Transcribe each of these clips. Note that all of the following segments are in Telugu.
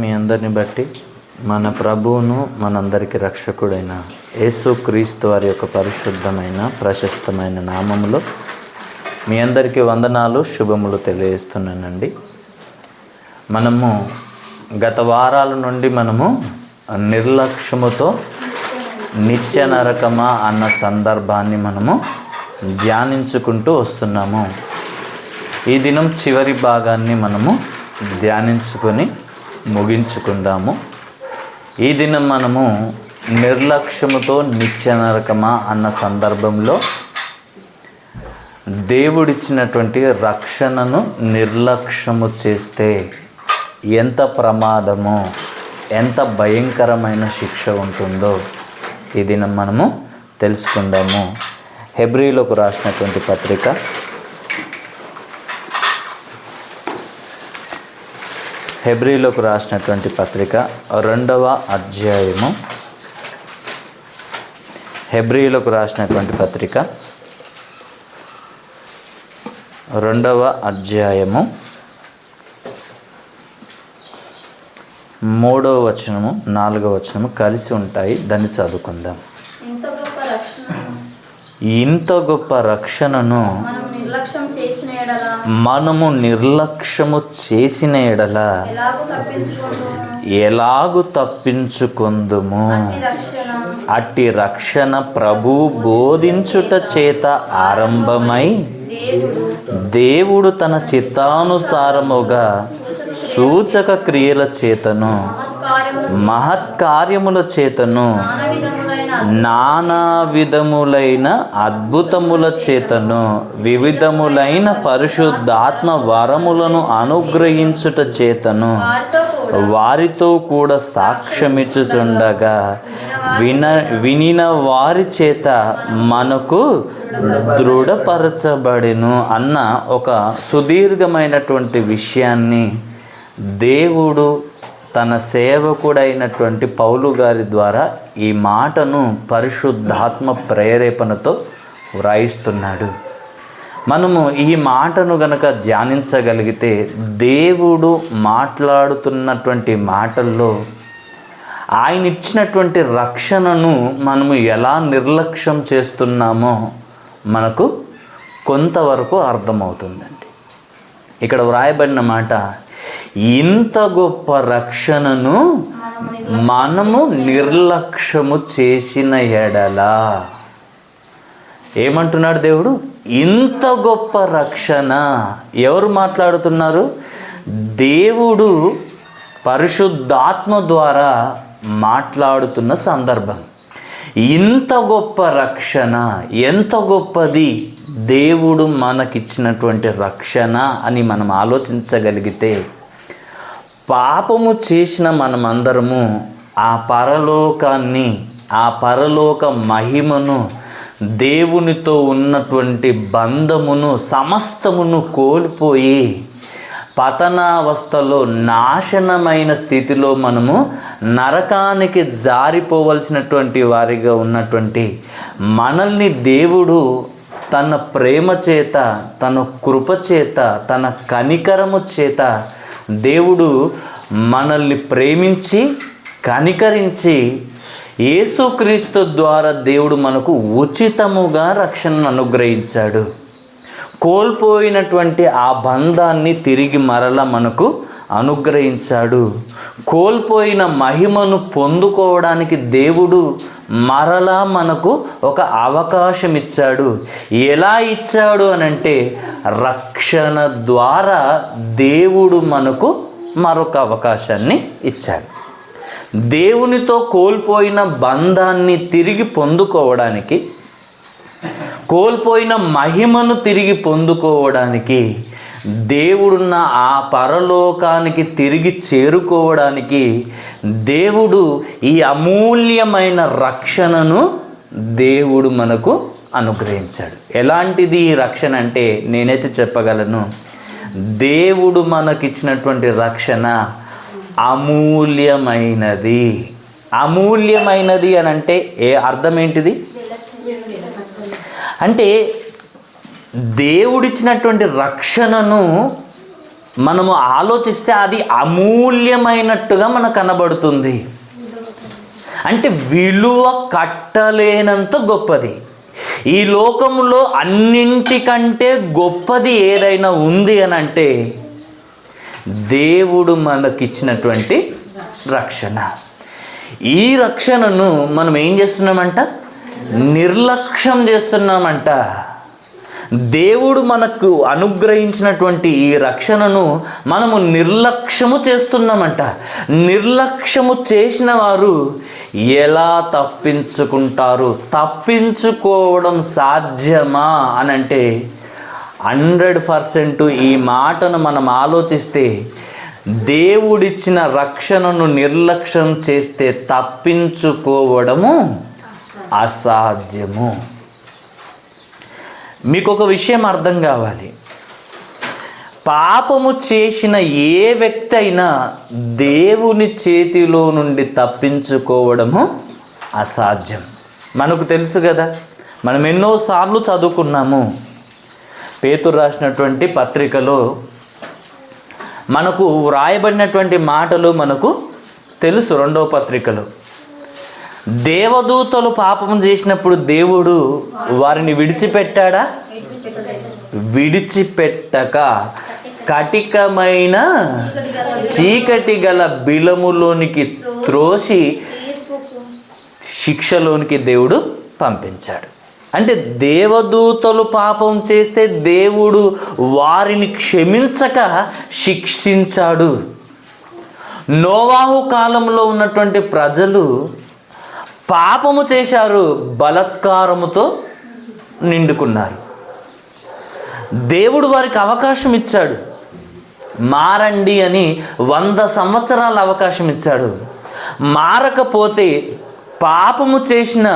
మీ అందరిని బట్టి మన ప్రభువును మనందరికి రక్షకుడైన యేసుక్రీస్తు వారి యొక్క పరిశుద్ధమైన ప్రశస్తమైన నామములో మీ అందరికీ వందనాలు శుభములు తెలియజేస్తున్నానండి. మనము గత వారాల నుండి నిర్లక్ష్యముతో నిత్య నరకమా అన్న సందర్భాన్ని మనము ధ్యానించుకుంటూ వస్తున్నాము. ఈ దినం చివరి భాగాన్ని మనము ధ్యానించుకొని ముగించుకుందాము. ఈ దినం మనము నిర్లక్ష్యముతో నిత్య నరకమా అన్న సందర్భంలో దేవుడిచ్చినటువంటి రక్షణను నిర్లక్ష్యము చేస్తే ఎంత ప్రమాదమో, ఎంత భయంకరమైన శిక్ష ఉంటుందో ఈ దినం మనము తెలుసుకుందాము. హెబ్రీలకు రాసినటువంటి పత్రిక 2వ అధ్యాయము, హెబ్రీలకు రాసినటువంటి పత్రిక 2వ అధ్యాయము 3వ వచనము 4వ వచనము కలిసి ఉంటాయి. దాన్ని చదువుకుందాం. ఇంత గొప్ప రక్షణను మనము నిర్లక్ష్యము చేసిన ఎడల ఎలాగు తప్పించుకొందుము? అట్టి రక్షణ ప్రభు బోధించుట చేత ఆరంభమై దేవుడు తన చిత్తానుసారముగా సూచక క్రియల చేతను మహత్కార్యముల చేతను నానా విధములైన అద్భుతముల చేతను వివిధములైన పరిశుద్ధాత్మ వరములను అనుగ్రహించుట చేతను వారితో కూడా సాక్ష్యమిచ్చుచుండగా వినిన వారి చేత మనకు దృఢపరచబడెను అన్న ఒక సుదీర్ఘమైనటువంటి విషయాన్ని దేవుడు తన సేవకుడైనటువంటి పౌలు గారి ద్వారా ఈ మాటను పరిశుద్ధాత్మ ప్రేరేపణతో వ్రాయిస్తున్నాడు. మనము ఈ మాటను గనక ధ్యానించగలిగితే దేవుడు మాట్లాడుతున్నటువంటి మాటల్లో ఆయన ఇచ్చినటువంటి రక్షణను మనము ఎలా నిర్లక్ష్యం చేస్తున్నామో మనకు కొంతవరకు అర్థమవుతుందండి. ఇక్కడ వ్రాయబడిన మాట, ఇంత గొప్ప రక్షణను మనము నిర్లక్ష్యము చేసిన ఎడల. ఏమంటున్నాడు దేవుడు? ఇంత గొప్ప రక్షణ. ఎవరు మాట్లాడుతున్నారు? దేవుడు పరిశుద్ధాత్మ ద్వారా మాట్లాడుతున్న సందర్భం. ఇంత గొప్ప రక్షణ, ఎంత గొప్పది దేవుడు మనకిచ్చినటువంటి రక్షణ అని మనం ఆలోచించగలిగితే, పాపము చేసిన మనమందరము ఆ పరలోకాన్ని, ఆ పరలోక మహిమను, దేవునితో ఉన్నటువంటి బంధమును సమస్తమును కోల్పోయి పతనావస్థలో నాశనమైన స్థితిలో మనము నరకానికి జారిపోవలసినటువంటి వారిగా ఉన్నటువంటి మనల్ని దేవుడు తన ప్రేమ చేత, తన కృప చేత, తన కనికరము చేత దేవుడు మనల్ని ప్రేమించి కనికరించి యేసుక్రీస్తు ద్వారా దేవుడు మనకు ఉచితముగా రక్షణను అనుగ్రహించాడు. కోల్పోయినటువంటి ఆ బంధాన్ని తిరిగి మరలా మనకు అనుగ్రహించాడు. కోల్పోయిన మహిమను పొందుకోవడానికి దేవుడు మరలా మనకు ఒక అవకాశం ఇచ్చాడు. ఎలా ఇచ్చాడు అనంటే, రక్షణ ద్వారా దేవుడు మనకు మరొక అవకాశాన్ని ఇచ్చాడు. దేవునితో కోల్పోయిన బంధాన్ని తిరిగి పొందుకోవడానికి, కోల్పోయిన మహిమను తిరిగి పొందుకోవడానికి, దేవుడున్న ఆ పరలోకానికి తిరిగి చేరుకోవడానికి దేవుడు ఈ అమూల్యమైన రక్షణను దేవుడు మనకు అనుగ్రహించాడు. ఎలాంటిది ఈ రక్షణ అంటే, నేనైతే చెప్పగలను, దేవుడు మనకిచ్చినటువంటి రక్షణ అమూల్యమైనది. అమూల్యమైనది అని అంటే అర్థం ఏంటిది అంటే, దేవుడిచ్చినటువంటి రక్షణను మనము ఆలోచిస్తే అది అమూల్యమైనట్టుగా మనకు కనబడుతుంది. అంటే విలువ కట్టలేనంత గొప్పది. ఈ లోకంలో అన్నింటికంటే గొప్పది ఏదైనా ఉంది అని అంటే దేవుడు మనకిచ్చినటువంటి రక్షణ. ఈ రక్షణను మనం ఏం చేస్తున్నామంట? నిర్లక్ష్యం చేస్తున్నామంట. దేవుడు మనకు అనుగ్రహించినటువంటి ఈ రక్షణను మనము నిర్లక్ష్యము చేస్తున్నామంట. నిర్లక్ష్యము చేసిన వారు ఎలా తప్పించుకుంటారు? తప్పించుకోవడం సాధ్యమా అని అంటే 100% ఈ మాటను మనం ఆలోచిస్తే దేవుడిచ్చిన రక్షణను నిర్లక్ష్యం చేస్తే తప్పించుకోవడము అసాధ్యము. మీకు ఒక విషయం అర్థం కావాలి. పాపము చేసిన ఏ వ్యక్తి అయినా దేవుని చేతిలో నుండి తప్పించుకోవడము అసాధ్యం. మనకు తెలుసు కదా, మనం ఎన్నోసార్లు చదువుకున్నాము. పేతురు రాసినటువంటి పత్రికలో మనకు వ్రాయబడినటువంటి మాటలు మనకు తెలుసు. 2వ పత్రికలో దేవదూతలు పాపం చేసినప్పుడు దేవుడు వారిని విడిచిపెట్టాడా? విడిచిపెట్టక కటికమైన చీకటి గల బిలములోనికి త్రోసి శిక్షలోనికి దేవుడు పంపించాడు. అంటే దేవదూతలు పాపం చేస్తే దేవుడు వారిని క్షమించక శిక్షించాడు. నోవాహు కాలంలో ఉన్నటువంటి ప్రజలు పాపము చేశారు, బలాత్కారముతో నిండుకున్నారు. దేవుడు వారికి అవకాశం ఇచ్చాడు, మారండి అని 100 సంవత్సరాల అవకాశం ఇచ్చాడు. మారకపోతే పాపము చేసిన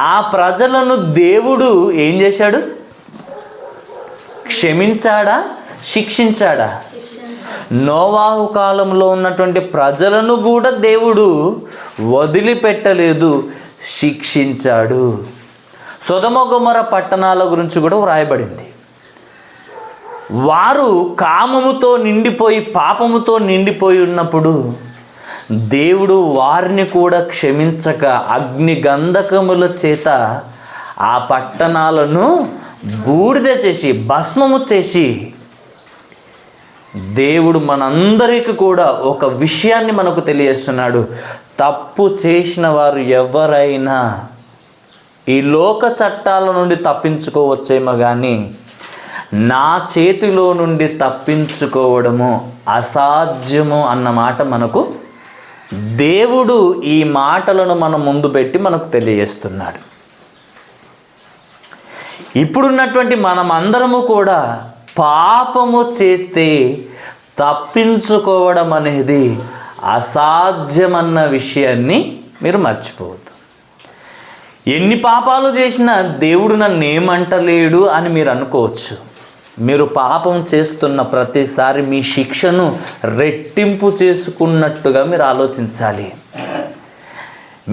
ఆ ప్రజలను దేవుడు ఏం చేశాడు? క్షమించాడా? శిక్షించాడా? నోవాహు కాలంలో ఉన్నటువంటి ప్రజలను కూడా దేవుడు వదిలిపెట్టలేదు, శిక్షించాడు. సొదొమ గొమొర్రా పట్టణాల గురించి కూడా వ్రాయబడింది. వారు కామముతో నిండిపోయి పాపముతో నిండిపోయి ఉన్నప్పుడు దేవుడు వారిని కూడా క్షమించక అగ్ని గంధకముల చేత ఆ పట్టణాలను బూడిద చేసి భస్మము చేసి దేవుడు మనందరికీ కూడా ఒక విషయాన్ని మనకు తెలియజేస్తున్నాడు. తప్పు చేసిన వారు ఎవరైనా ఈ లోక చట్టాల నుండి తప్పించుకోవచ్చేమో కానీ నా చేతిలో నుండి తప్పించుకోవడము అసాధ్యము అన్నమాట మనకు దేవుడు ఈ మాటలను మన ముందు పెట్టి మనకు తెలియజేస్తున్నాడు. ఇప్పుడున్నటువంటి మనమందరము కూడా పాపము చేస్తే తప్పించుకోవడం అనేది అసాధ్యమన్న విషయాన్ని మీరు మర్చిపోవద్దు. ఎన్ని పాపాలు చేసినా దేవుడు నన్ను ఏమంటలేడు అని మీరు అనుకోవచ్చు. మీరు పాపం చేస్తున్న ప్రతిసారి మీ శిక్షను రెట్టింపు చేసుకున్నట్టుగా మీరు ఆలోచించాలి.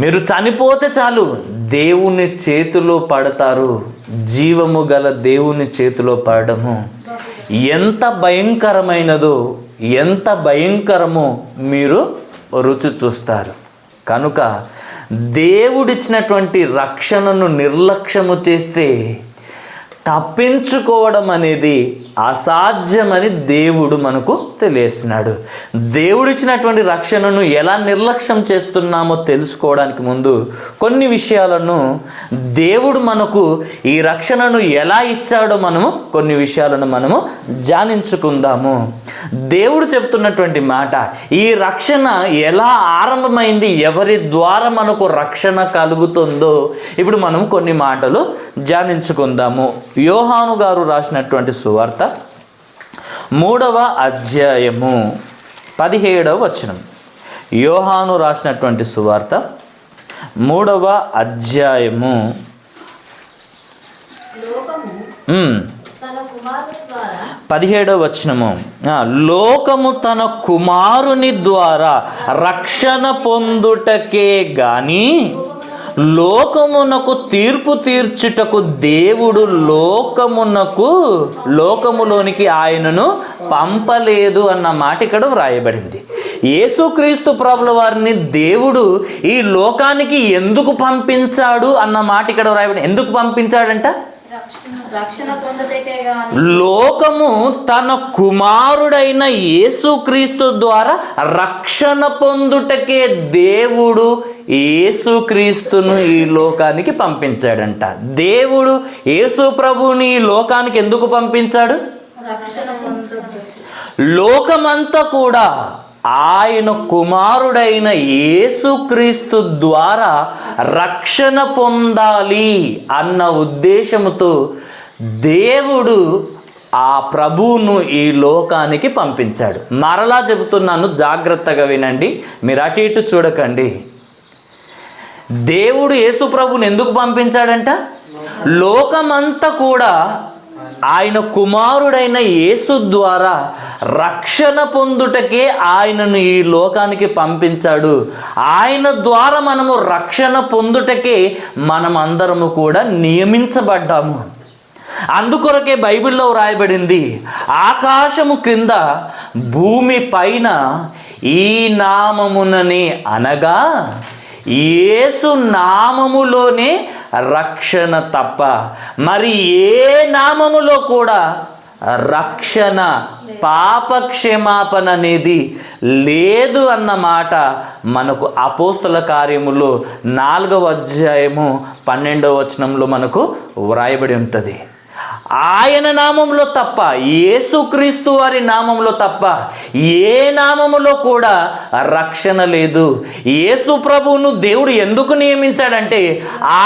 మీరు చనిపోతే చాలు దేవుని చేతిలో పడతారు. జీవము గల దేవుని చేతిలో పడడము ఎంత భయంకరమైనదో, ఎంత భయంకరమో మీరు రుచి చూస్తారు. కనుక దేవుడిచ్చినటువంటి రక్షణను నిర్లక్ష్యము చేస్తే తప్పించుకోవడం అనేది అసాధ్యమని దేవుడు మనకు తెలియజేస్తున్నాడు. దేవుడిచ్చినటువంటి రక్షణను ఎలా నిర్లక్ష్యం చేస్తున్నామో తెలుసుకోవడానికి ముందు కొన్ని విషయాలను, దేవుడు మనకు ఈ రక్షణను ఎలా ఇచ్చాడో కొన్ని విషయాలను మనము ధ్యానించుకుందాము. దేవుడు చెప్తున్నటువంటి మాట, ఈ రక్షణ ఎలా ఆరంభమైంది, ఎవరి ద్వారా మనకు రక్షణ కలుగుతుందో ఇప్పుడు మనం కొన్ని మాటలు ధ్యానించుకుందాము. యోహాను గారు రాసినటువంటి సువార్త 3వ అధ్యాయము 17వ వచనం. యోహాను రాసినటువంటి సువార్త 3వ అధ్యాయము 17వ వచనము. లోకము తన కుమారుని ద్వారా రక్షణ పొందుటకే గాని లోకమునకు తీర్పు తీర్చుటకు దేవుడు లోకములోనికి ఆయనను పంపలేదు అన్న మాట ఇక్కడ వ్రాయబడింది. యేసుక్రీస్తు ప్రభుల వారిని దేవుడు ఈ లోకానికి ఎందుకు పంపించాడు అన్న మాట ఇక్కడ వ్రాయబడింది. ఎందుకు పంపించాడంట? లోకము తన కుమారుడైన యేసుక్రీస్తు ద్వారా రక్షణ పొందుటకే దేవుడు యేసుక్రీస్తును ఈ లోకానికి పంపించాడంట. దేవుడు యేసు ప్రభుని ఈ లోకానికి ఎందుకు పంపించాడు? లోకమంతా కూడా ఆయన కుమారుడైన యేసుక్రీస్తు ద్వారా రక్షణ పొందాలి అన్న ఉద్దేశముతో దేవుడు ఆ ప్రభువును ఈ లోకానికి పంపించాడు. మరలా చెబుతున్నాను, జాగ్రత్తగా వినండి, మీరు అటు ఇటు చూడకండి. దేవుడు యేసు ప్రభువుని ఎందుకు పంపించాడంట? లోకమంతా కూడా ఆయన కుమారుడైన యేసు ద్వారా రక్షణ పొందుటకే ఆయనను ఈ లోకానికి పంపించాడు. ఆయన ద్వారా మనము రక్షణ పొందుటకే మనమందరము కూడా నియమించబడ్డాము. అందుకొరకే బైబిల్లో వ్రాయబడింది, ఆకాశము క్రింద భూమి పైన ఈ నామమునని, అనగా యేసు నామములోనే రక్షణ తప్ప మరి ఏ నామములో కూడా రక్షణ, పాప క్షమాపణ అనేది లేదు అన్నమాట మనకు అపోస్తల కార్యములో 4వ అధ్యాయము 12వ వచనంలో మనకు వ్రాయబడి ఉంటుంది. ఆయన నామంలో తప్ప, యేసుక్రీస్తు వారి నామంలో తప్ప ఏ నామములో కూడా రక్షణ లేదు. యేసు ప్రభువును దేవుడు ఎందుకు నియమించాడంటే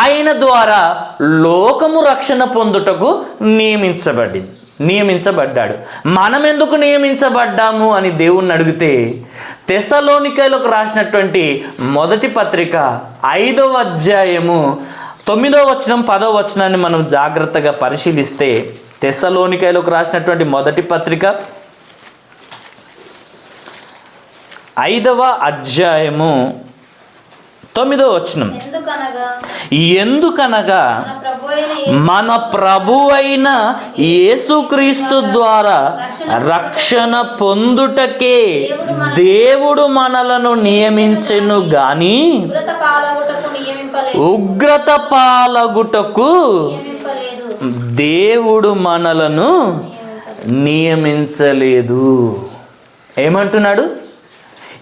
ఆయన ద్వారా లోకము రక్షణ పొందుటకు నియమించబడ్డాడు. మనం ఎందుకు నియమించబడ్డాము అని దేవుణ్ణి అడిగితే, తెస్సలోనికైలకు రాసినటువంటి మొదటి పత్రిక 5వ అధ్యాయము 9వ వచనం 10వ వచనాన్ని మనం జాగ్రత్తగా పరిశీలిస్తే, తెస్సలోనికైలకు రాసినటువంటి మొదటి పత్రిక 5వ అధ్యాయము 9వ వచనం, ఎందుకనగా మన ప్రభువైన యేసుక్రీస్తు ద్వారా రక్షణ పొందుటకే దేవుడు మనలను నియమించెను గాని ఉగ్రత పాలగుటకు దేవుడు మనలను నియమించలేదు. ఏమంటున్నాడు?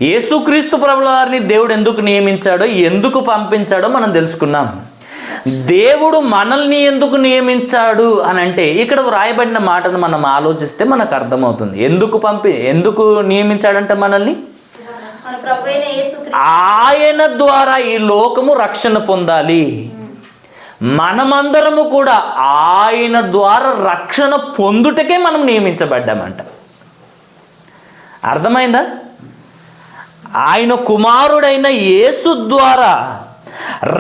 యేసుక్రీస్తు ప్రభుల వారిని దేవుడు ఎందుకు నియమించాడో, ఎందుకు పంపించాడో మనం తెలుసుకున్నాం. దేవుడు మనల్ని ఎందుకు నియమించాడు అని అంటే, ఇక్కడ వ్రాయబడిన మాటను మనం ఆలోచిస్తే మనకు అర్థమవుతుంది. ఎందుకు నియమించాడంటే మనల్ని, ఆయన ద్వారా ఈ లోకము రక్షణ పొందాలి. మనమందరము కూడా ఆయన ద్వారా రక్షణ పొందుటకే మనం నియమించబడ్డామంట. అర్థమైందా? ఆయన కుమారుడైన యేసు ద్వారా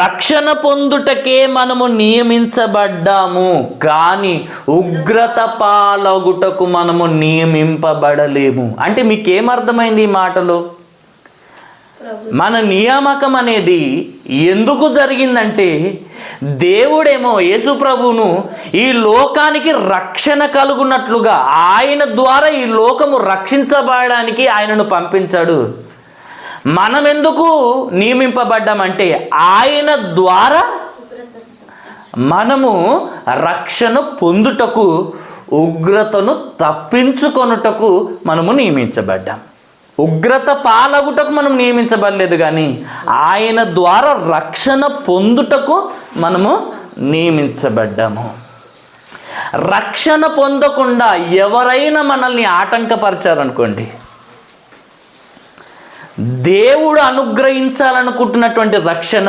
రక్షణ పొందుటకే మనము నియమించబడ్డాము, కానీ ఉగ్రత పాలగుటకు మనము నియమింపబడలేము. అంటే మీకేమర్థమైంది ఈ మాటలో? మన నియామకం అనేది ఎందుకు జరిగిందంటే, దేవుడేమో యేసు ప్రభువును ఈ లోకానికి రక్షణ కలుగునట్లుగా ఆయన ద్వారా ఈ లోకము రక్షించబడడానికి ఆయనను పంపించాడు. మనం ఎందుకు నియమింపబడ్డామంటే, ఆయన ద్వారా మనము రక్షణ పొందుటకు, ఉగ్రతను తప్పించుకొనుటకు మనము నియమించబడ్డాం. ఉగ్రత పాలగుటకు మనం నియమించబడలేదు, కానీ ఆయన ద్వారా రక్షణ పొందుటకు మనము నియమించబడ్డాము. రక్షణ పొందకుండా ఎవరైనా మనల్ని ఆటంకపరిచారనుకోండి, దేవుడు అనుగ్రహించాలనుకుంటున్నటువంటి రక్షణ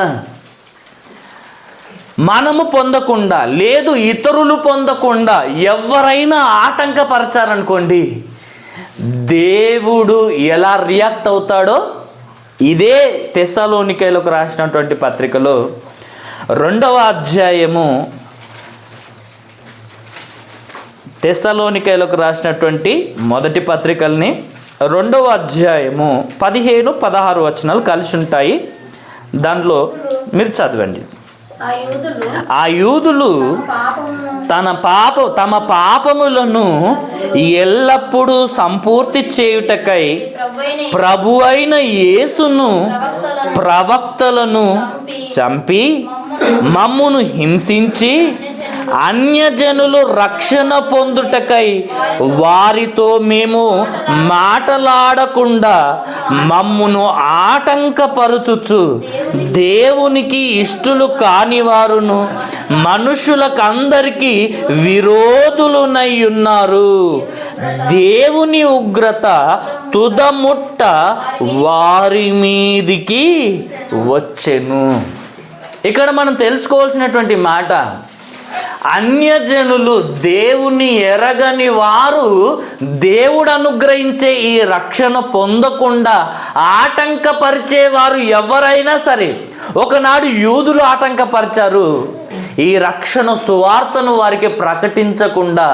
మనము పొందకుండా, లేదు ఇతరులు పొందకుండా ఎవరైనా ఆటంకపరచారనుకోండి, దేవుడు ఎలా రియాక్ట్ అవుతాడో ఇదే తెస్సలోనికైలకు రాసినటువంటి పత్రికలో 2వ అధ్యాయము, తెస్సలోనికైలకు రాసినటువంటి మొదటి పత్రికల్ని 2వ అధ్యాయము 15-16 వచనాలు కలిసి ఉంటాయి. దాంట్లో మీరు చదవండి. ఆ యూదులు తమ పాపములను ఎల్లప్పుడూ సంపూర్తి చేయుటకై ప్రభువైన యేసును ప్రవక్తలను చంపి మమ్మును హింసించి అన్యజనులు రక్షణ పొందుటకై వారితో మేము మాటలాడకుండా మమ్మును ఆటంకపరుచుచు దేవునికి ఇష్టలు కాని వారును మనుషులకందరికీ విరోధులునై ఉన్నారు. దేవుని ఉగ్రత తుదముట్ట వారి మీదికి వచ్చెను. ఇక్కడ మనం తెలుసుకోవాల్సినటువంటి మాట, అన్యజనులు, దేవుని ఎరగని వారు దేవుడు అనుగ్రహించే ఈ రక్షణ పొందకుండా ఆటంకపరిచేవారు ఎవరైనా సరే. ఒకనాడు యూదులు ఆటంకపరిచారు, ఈ రక్షణ సువార్తను వారికి ప్రకటించకుండా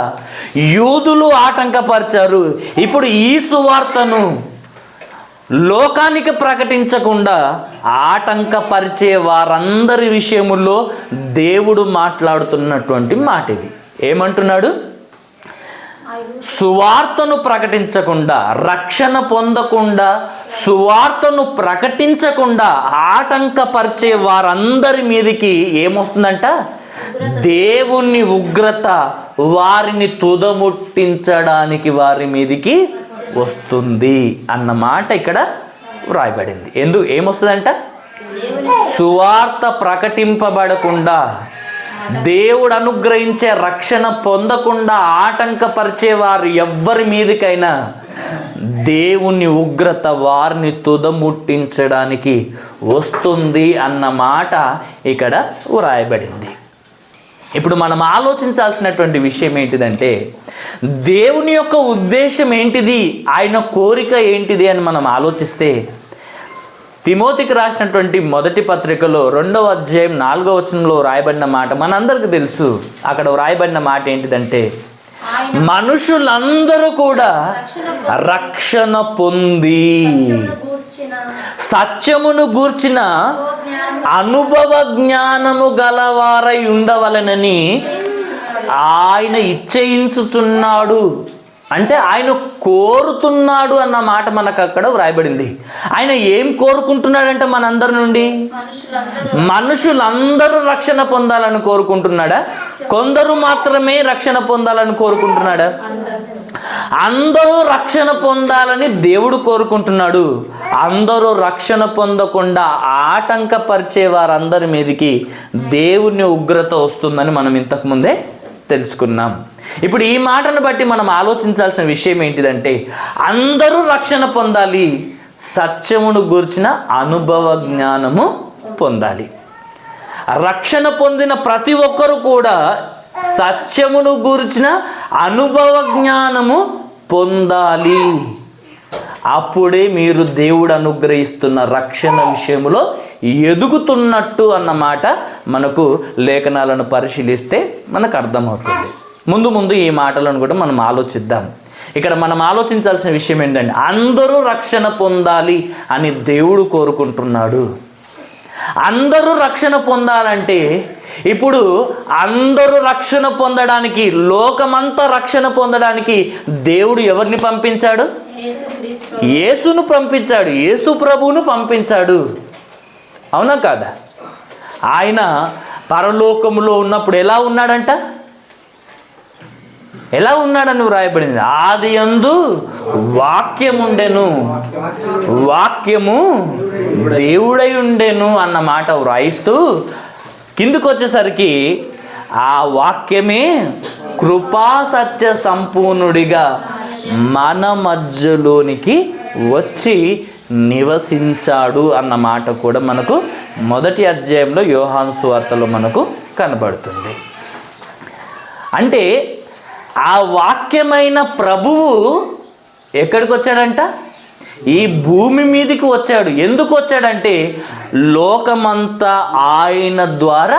యూదులు ఆటంకపరిచారు. ఇప్పుడు ఈ సువార్తను లోకానికి ప్రకటించకుండా ఆటంకపరిచే వారందరి విషయముల్లో దేవుడు మాట్లాడుతున్నటువంటి మాట ఇది. ఏమంటున్నాడు? సువార్తను ప్రకటించకుండా, రక్షణ పొందకుండా, సువార్తను ప్రకటించకుండా ఆటంకపరిచే వారందరి మీదకి ఏమొస్తుందంట? దేవుని ఉగ్రత వారిని తుదముట్టించడానికి వారి మీదికి వస్తుంది అన్న మాట ఇక్కడ వ్రాయబడింది. ఏమొస్తుందంట? సువార్త ప్రకటింపబడకుండా, దేవుడు అనుగ్రహించే రక్షణ పొందకుండా ఆటంకపరిచే వారు ఎవ్వరి మీదకైనా దేవుని ఉగ్రత వారిని తుదముట్టించడానికి వస్తుంది అన్న మాట ఇక్కడ వ్రాయబడింది. ఇప్పుడు మనం ఆలోచించాల్సినటువంటి విషయం ఏంటిదంటే, దేవుని యొక్క ఉద్దేశం ఏంటిది, ఆయన కోరిక ఏంటిది అని మనం ఆలోచిస్తే, తిమోతికి రాసినటువంటి మొదటి పత్రికలో 2వ అధ్యాయం 4వ వచనంలో వ్రాయబడిన మాట మనందరికీ తెలుసు. అక్కడ వ్రాయబడిన మాట ఏంటిదంటే, మనుషులందరూ కూడా రక్షణ పొంది సత్యమును గూర్చిన అనుభవ జ్ఞానము గలవారై ఉండవలనని ఆయన ఇచ్చయించుచున్నాడు. అంటే ఆయన కోరుతున్నాడు అన్న మాట మనకు అక్కడ వ్రాయబడింది. ఆయన ఏం కోరుకుంటున్నాడంటే మనందరి నుండి, మనుషులందరూ రక్షణ పొందాలని కోరుకుంటున్నాడా? కొందరు మాత్రమే రక్షణ పొందాలని కోరుకుంటున్నాడా? అందరూ రక్షణ పొందాలని దేవుడు కోరుకుంటున్నాడు. అందరూ రక్షణ పొందకుండా ఆటంకపరిచే వారందరి మీదకి దేవుని ఉగ్రత వస్తుందని మనం ఇంతకుముందే తెలుసుకున్నాం. ఇప్పుడు ఈ మాటను బట్టి మనం ఆలోచించాల్సిన విషయం ఏంటిదంటే, అందరూ రక్షణ పొందాలి, సత్యమును గూర్చిన అనుభవ జ్ఞానము పొందాలి. రక్షణ పొందిన ప్రతి ఒక్కరు కూడా సత్యమును గూర్చిన అనుభవ జ్ఞానము పొందాలి. అప్పుడే మీరు దేవుడు అనుగ్రహిస్తున్న రక్షణ విషయంలో ఎదుగుతున్నట్టు అన్నమాట మనకు లేఖనాలను పరిశీలిస్తే మనకు అర్థమవుతుంది. ముందు ఈ మాటలను కూడా మనం ఆలోచిద్దాం. ఇక్కడ మనం ఆలోచించాల్సిన విషయం ఏంటంటే, అందరూ రక్షణ పొందాలి అని దేవుడు కోరుకుంటున్నాడు. అందరూ రక్షణ పొందాలంటే, ఇప్పుడు అందరూ రక్షణ పొందడానికి, లోకమంతా రక్షణ పొందడానికి దేవుడు ఎవరిని పంపించాడు? యేసును పంపించాడు. యేసు ప్రభువును పంపించాడు. అవునా కాదా? ఆయన పరలోకములో ఉన్నప్పుడు ఎలా ఉన్నాడంట? ఎలా ఉన్నాడని వ్రాయబడింది, ఆదియందు వాక్యం ఉండెను, వాక్యము దేవుడై ఉండెను అన్న మాట వ్రాయిస్తూ కిందకు వచ్చేసరికి ఆ వాక్యమే కృపా సత్య సంపూర్ణుడిగా మన మధ్యలోనికి వచ్చి నివసించాడు అన్న మాట కూడా మనకు మొదటి అధ్యాయంలో యోహాను సువార్తలో మనకు కనబడుతుంది. అంటే ఆ వాక్యమైన ప్రభువు ఎక్కడికి వచ్చాడంట? ఈ భూమి మీదకి వచ్చాడు. ఎందుకు వచ్చాడంటే, లోకమంతా ఆయన ద్వారా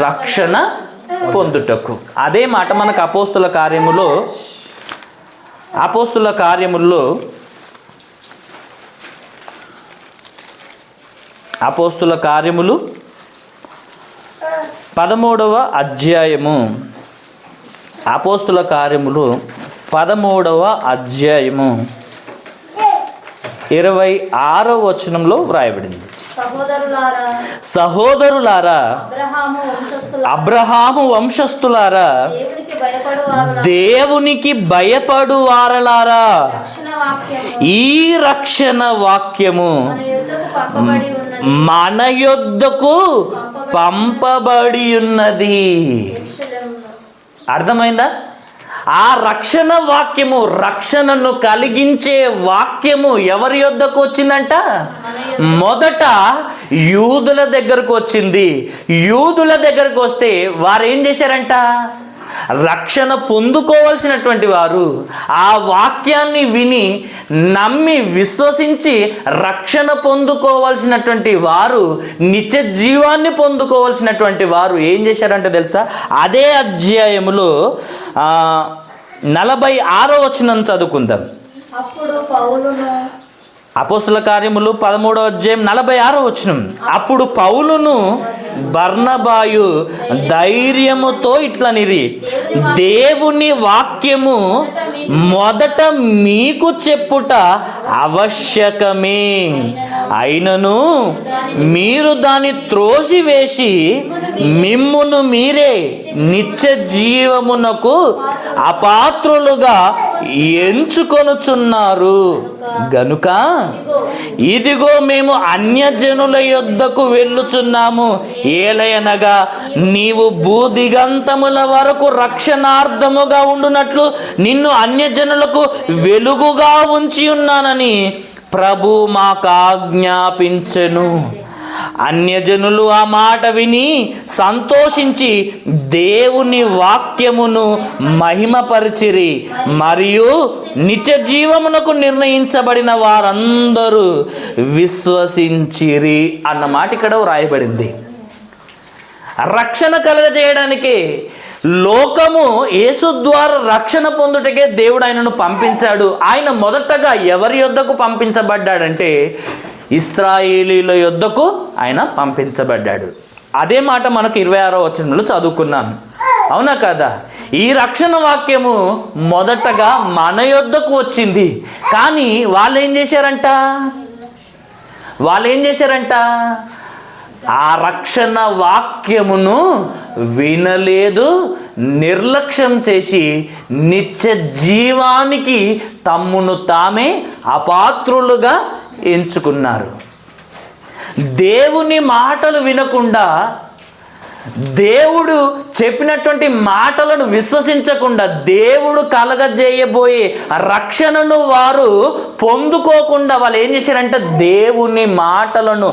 రక్షణ పొందుటకు. అదే మాట మనకు అపోస్తుల కార్యముల్లో అపోస్తుల కార్యములు 13వ అధ్యాయము. అపోస్తుల కార్యములు 13వ అధ్యాయము 26వ వచనంలో వ్రాయబడింది. సహోదరులారా, అబ్రహాము వంశస్థులారా, దేవునికి భయపడు వారలారా, ఈ రక్షణ వాక్యము మన యొద్దకు పంపబడి ఉన్నది. అర్థమైందా? ఆ రక్షణ వాక్యము, రక్షణను కలిగించే వాక్యము ఎవరి యొద్దకు వచ్చిందంట? మొదట యూదుల దగ్గరకు వచ్చింది. యూదుల దగ్గరకు వస్తే వారు ఏం చేశారంట? రక్షణ పొందుకోవాల్సినటువంటి వారు ఆ వాక్యాన్ని విని నమ్మి విశ్వసించి రక్షణ పొందుకోవాల్సినటువంటి వారు, నిత్య జీవాన్ని పొందుకోవాల్సినటువంటి వారు ఏం చేశారంటే తెలుసా? అదే అధ్యాయములో 46వ వచనం చదువుకుందాం. అప్పుడు పౌలును, అపోస్తుల కార్యములు 13వ అధ్యాయం 46వ వచనం. అప్పుడు పౌలును బర్నబాయు ధైర్యముతో ఇట్లనిరి, దేవుని వాక్యము మొదట మీకు చెప్పుట ఆవశ్యకమే, అయినను మీరు దాన్ని త్రోసివేసి మిమ్మును మీరే నిత్య జీవమునకు అపాత్రులుగా ఎంచుకొనుచున్నారు గనుక ఇదిగో మేము అన్యజనుల యొద్దకు వెళ్ళుచున్నాము. ఏలయనగా నీవు భూదిగంతముల వరకు రక్షణార్థముగా ఉండునట్లు నిన్ను అన్యజనులకు వెలుగుగా ఉంచి ఉన్నానని ప్రభు మాకు ఆజ్ఞాపించెను. అన్యజనులు ఆ మాట విని సంతోషించి దేవుని వాక్యమును మహిమపరిచిరి, మరియు నిత్య జీవమునకు నిర్ణయించబడిన వారందరూ విశ్వసించిరి అన్న మాట ఇక్కడ వ్రాయబడింది. రక్షణ కలుగజేయడానికి లోకము యేసు ద్వారా రక్షణ పొందుటకే దేవుడు ఆయనను పంపించాడు. ఆయన మొదటగా ఎవరి యొద్దకు పంపించబడ్డాడంటే ఇశ్రాయేలీల యొద్దకు ఆయన పంపించబడ్డాడు. అదే మాట మనకు 26వ వచనంలో చదువుకున్నాం. అవునా కదా? ఈ రక్షణ వాక్యము మొదటగా మన యొద్దకు వచ్చింది. కానీ వాళ్ళు ఏం చేశారంట? ఆ రక్షణ వాక్యమును వినలేదు, నిర్లక్ష్యం చేసి నిత్య జీవానికి తమ్మును తామే అపాత్రులుగా ఎంచుకున్నారు. దేవుని మాటలు వినకుండా, దేవుడు చెప్పినటువంటి మాటలను విశ్వసించకుండా, దేవుడు కలగజేయబోయే రక్షణను వారు పొందుకోకుండా వాళ్ళు ఏం చేశారంటే దేవుని మాటలను,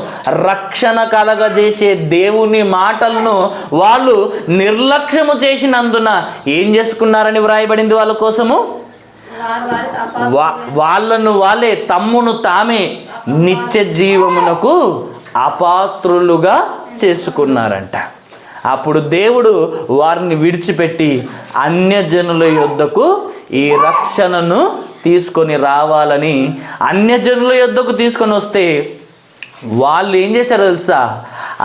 రక్షణ కలగజేసే దేవుని మాటలను వాళ్ళు నిర్లక్ష్యము చేసినందున ఏం చేసుకున్నారని వ్రాయబడింది వాళ్ళ కోసము? వాళ్ళను వాళ్ళే తమ్మును తామే నిత్య జీవమునకు అపాత్రులుగా చేసుకున్నారంట. అప్పుడు దేవుడు వారిని విడిచిపెట్టి అన్యజనుల యొద్దకు ఈ రక్షణను తీసుకొని రావాలని అన్యజనుల యొద్దకు తీసుకొని వస్తే వాళ్ళు ఏం చేశారో తెలుసా?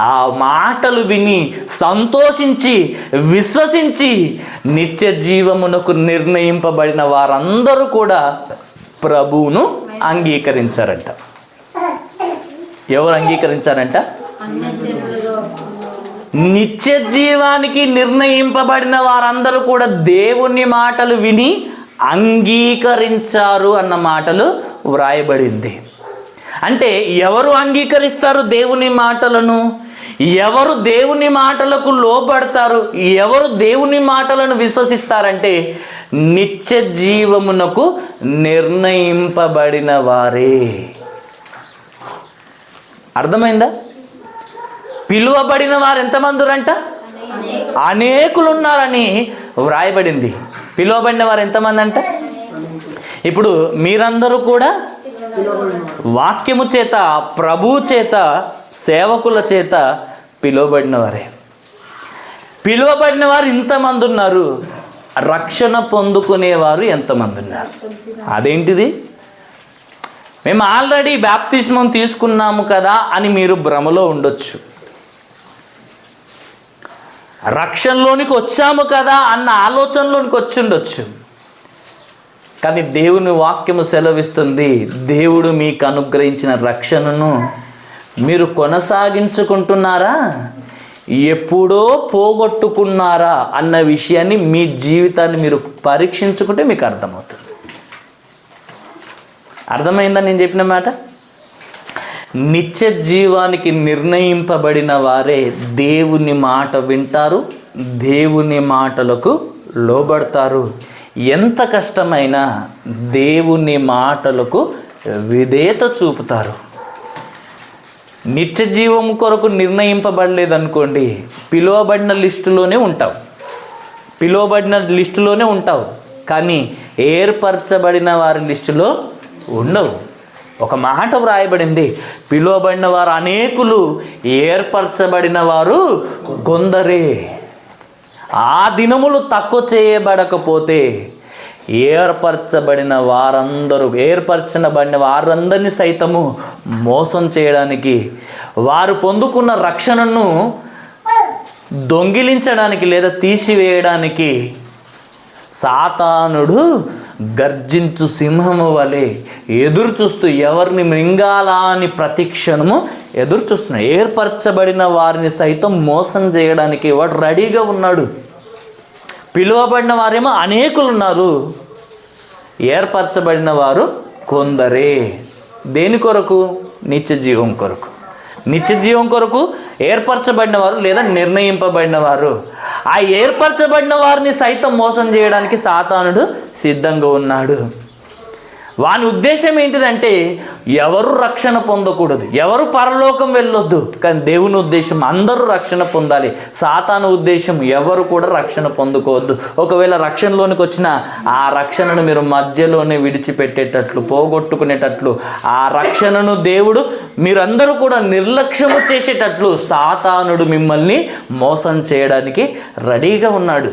ఆ మాటలు విని సంతోషించి విశ్వసించి నిత్య జీవమునకు నిర్ణయింపబడిన వారందరూ కూడా ప్రభువును అంగీకరించారంట. ఎవరు అంగీకరించారంట? నిత్య జీవానికి నిర్ణయింపబడిన వారందరూ కూడా దేవుని మాటలు విని అంగీకరించారు అన్న మాటలు వ్రాయబడింది. అంటే ఎవరు అంగీకరిస్తారు దేవుని మాటలను? ఎవరు దేవుని మాటలకు లోబడతారు? ఎవరు దేవుని మాటలను విశ్వసిస్తారంటే నిత్య జీవమునకు నిర్ణయింపబడిన వారే. అర్థమైందా? పిలువబడిన వారు ఎంతమంది అంట? అనేకులు ఉన్నారని వ్రాయబడింది. పిలువబడిన వారు ఎంతమంది అంట? ఇప్పుడు మీరందరూ కూడా వాక్యము చేత, ప్రభువు చేత, సేవకుల చేత పిలువబడిన వారే. పిలువబడిన వారు ఇంతమంది ఉన్నారు. రక్షణ పొందుకునేవారు ఎంతమంది ఉన్నారు? అదేంటిది? మేము ఆల్రెడీ బాప్తిస్మం తీసుకున్నాము కదా అని మీరు భ్రమలో ఉండొచ్చు. రక్షణలోనికి వచ్చాము కదా అన్న ఆలోచనలోనికి వచ్చి ఉండొచ్చు. కానీ దేవుని వాక్యము సెలవిస్తుంది, దేవుడు మీకు అనుగ్రహించిన రక్షణను మీరు కొనసాగించుకుంటున్నారా, ఎప్పుడో పోగొట్టుకున్నారా అన్న విషయాన్ని మీ జీవితాన్ని మీరు పరీక్షించుకుంటే మీకు అర్థమవుతుంది. అర్థమైందా నేను చెప్పిన మాట? నిత్య జీవానికి నిర్ణయింపబడిన వారే దేవుని మాట వింటారు, దేవుని మాటలకు లోబడతారు. ఎంత కష్టమైనా దేవుని మాటలకు విధేయత చూపుతారు. నిత్య జీవం కొరకు నిర్ణయింపబడలేదనుకోండి, పిలువబడిన లిస్టులోనే ఉంటావు, కానీ ఏర్పరచబడిన వారి లిస్టులో ఉండవు. ఒక మాట వ్రాయబడింది, పిలువబడిన వారు అనేకులు, ఏర్పరచబడిన వారు కొందరే. ఆ దినములు తక్కువ చేయబడకపోతే ఏర్పరచబడిన వారందరినీ సైతము మోసం చేయడానికి, వారు పొందుకున్న రక్షణను దొంగిలించడానికి లేదా తీసివేయడానికి సాతానుడు గర్జించు సింహము వలె ఎదురు చూస్తూ ఎవరిని మృంగాలా అని ప్రతిక్షణము ఎదురు చూస్తున్నాడు. ఏర్పరచబడిన వారిని సైతం మోసం చేయడానికి వాడు రెడీగా ఉన్నాడు. పిలువబడిన వారేమో అనేకులు ఉన్నారు, ఏర్పరచబడిన వారు కొందరే. దేని కొరకు? నిత్య జీవం కొరకు. నిత్య జీవం కొరకు ఏర్పరచబడిన వారు లేదా నిర్ణయింపబడిన వారు. ఆ ఏర్పరచబడిన వారిని సైతం మోసం చేయడానికి సాతానుడు సిద్ధంగా ఉన్నాడు. వాని ఉద్దేశం ఏంటిదంటే ఎవరు రక్షణ పొందకూడదు, ఎవరు పరలోకం వెళ్ళొద్దు. కానీ దేవుని ఉద్దేశం అందరూ రక్షణ పొందాలి. సాతాను ఉద్దేశం ఎవరు కూడా రక్షణ పొందుకోవద్దు. ఒకవేళ రక్షణలోనికి వచ్చిన ఆ రక్షణను మీరు మధ్యలోనే విడిచిపెట్టేటట్లు, పోగొట్టుకునేటట్లు, ఆ రక్షణను దేవుడు మీరందరూ కూడా నిర్లక్ష్యము చేసేటట్లు సాతానుడు మిమ్మల్ని మోసం చేయడానికి రెడీగా ఉన్నాడు.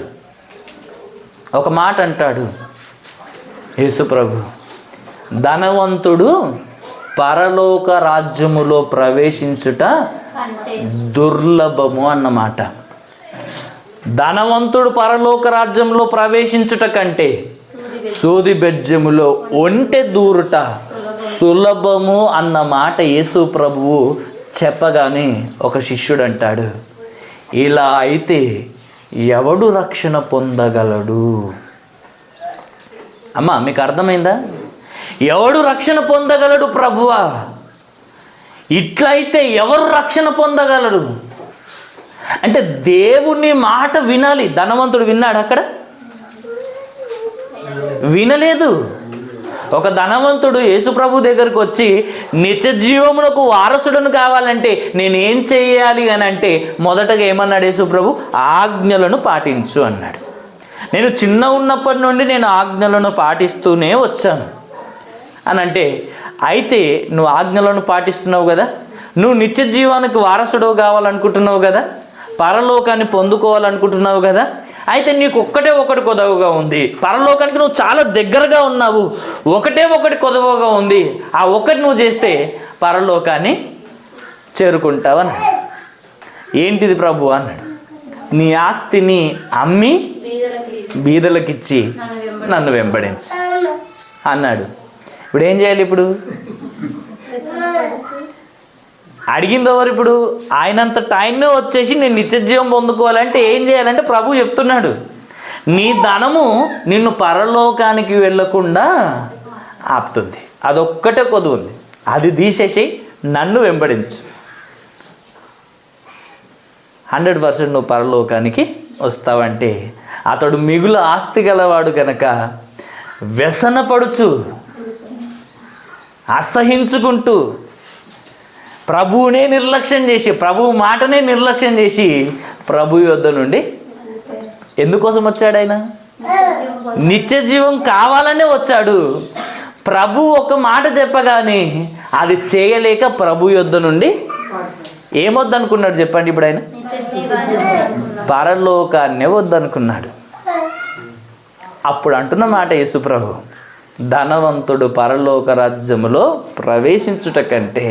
ఒక మాట అంటాడు యేసు ప్రభు, ధనవంతుడు పరలోక రాజ్యములో ప్రవేశించుట దుర్లభము అన్నమాట. ధనవంతుడు పరలోక రాజ్యంలో ప్రవేశించుట కంటే సూది బెజ్జములో ఒంటె దూరుట సులభము అన్న మాట యేసు ప్రభువు చెప్పగానే ఒక శిష్యుడు అంటాడు, ఇలా అయితే ఎవడు రక్షణ పొందగలడు? అమ్మా మీకు అర్థమైందా? ఎవడు రక్షణ పొందగలడు ప్రభువా? ఇట్లయితే ఎవరు రక్షణ పొందగలడు అంటే దేవుని మాట వినాలి. ధనవంతుడు విన్నాడు? అక్కడ వినలేదు. ఒక ధనవంతుడు యేసు ప్రభు దగ్గరకు వచ్చి నిత్య జీవమునకు వారసుడను కావాలంటే నేనేం చేయాలి అని అంటే మొదటగా ఏమన్నాడు యేసు ప్రభు? ఆజ్ఞలను పాటించు అన్నాడు. నేను చిన్న ఉన్నప్పటి నుండి నేను ఆజ్ఞలను పాటిస్తూనే వచ్చాను అని అంటే, అయితే నువ్వు ఆజ్ఞలను పాటిస్తున్నావు కదా, నువ్వు నిత్య జీవానికి వారసుడు కావాలనుకుంటున్నావు కదా, పరలోకాన్ని పొందుకోవాలనుకుంటున్నావు కదా, అయితే నీకు ఒకటి కొదవగా ఉంది. పరలోకానికి నువ్వు చాలా దగ్గరగా ఉన్నావు, ఒకటి కొదవగా ఉంది. ఆ ఒకటి నువ్వు చేస్తే పరలోకాన్ని చేరుకుంటావని. ఏంటిది ప్రభు అన్నాడు? నీ ఆస్తిని అమ్మి బీదలకిచ్చి నన్ను వెంబడించు అన్నాడు. ఇప్పుడు ఏం చేయాలి? ఇప్పుడు అడిగింది ఎవరు? ఇప్పుడు ఆయనంత టైంలో వచ్చేసి నేను నిత్య జీవం పొందుకోవాలంటే ఏం చేయాలంటే ప్రభు చెప్తున్నాడు, నీ ధనము నిన్ను పరలోకానికి వెళ్ళకుండా ఆపుతుంది. అదొక్కటే కొద్దు ఉంది, అది తీసేసి నన్ను వెంబడించు. 100% నువ్వు పరలోకానికి వస్తావంటే అతడు మిగులు ఆస్తి గలవాడు కనుక వ్యసనపడుచు అసహించుకుంటూ ప్రభువునే నిర్లక్ష్యం చేసి, ప్రభు మాటనే నిర్లక్ష్యం చేసి ప్రభు యొద్ద నుండి ఎందుకోసం వచ్చాడు? ఆయన నిత్య జీవం కావాలనే వచ్చాడు. ప్రభు ఒక మాట చెప్పగానే అది చేయలేక ప్రభు యొద్ద నుండి ఏమొద్దనుకున్నాడు చెప్పండి? ఇప్పుడు ఆయన పరలోకాన్నే వద్దనుకున్నాడు. అప్పుడు అంటున్న మాట యేసు ప్రభు, ధనవంతుడు పరలోక రాజ్యములో ప్రవేశించుట కంటే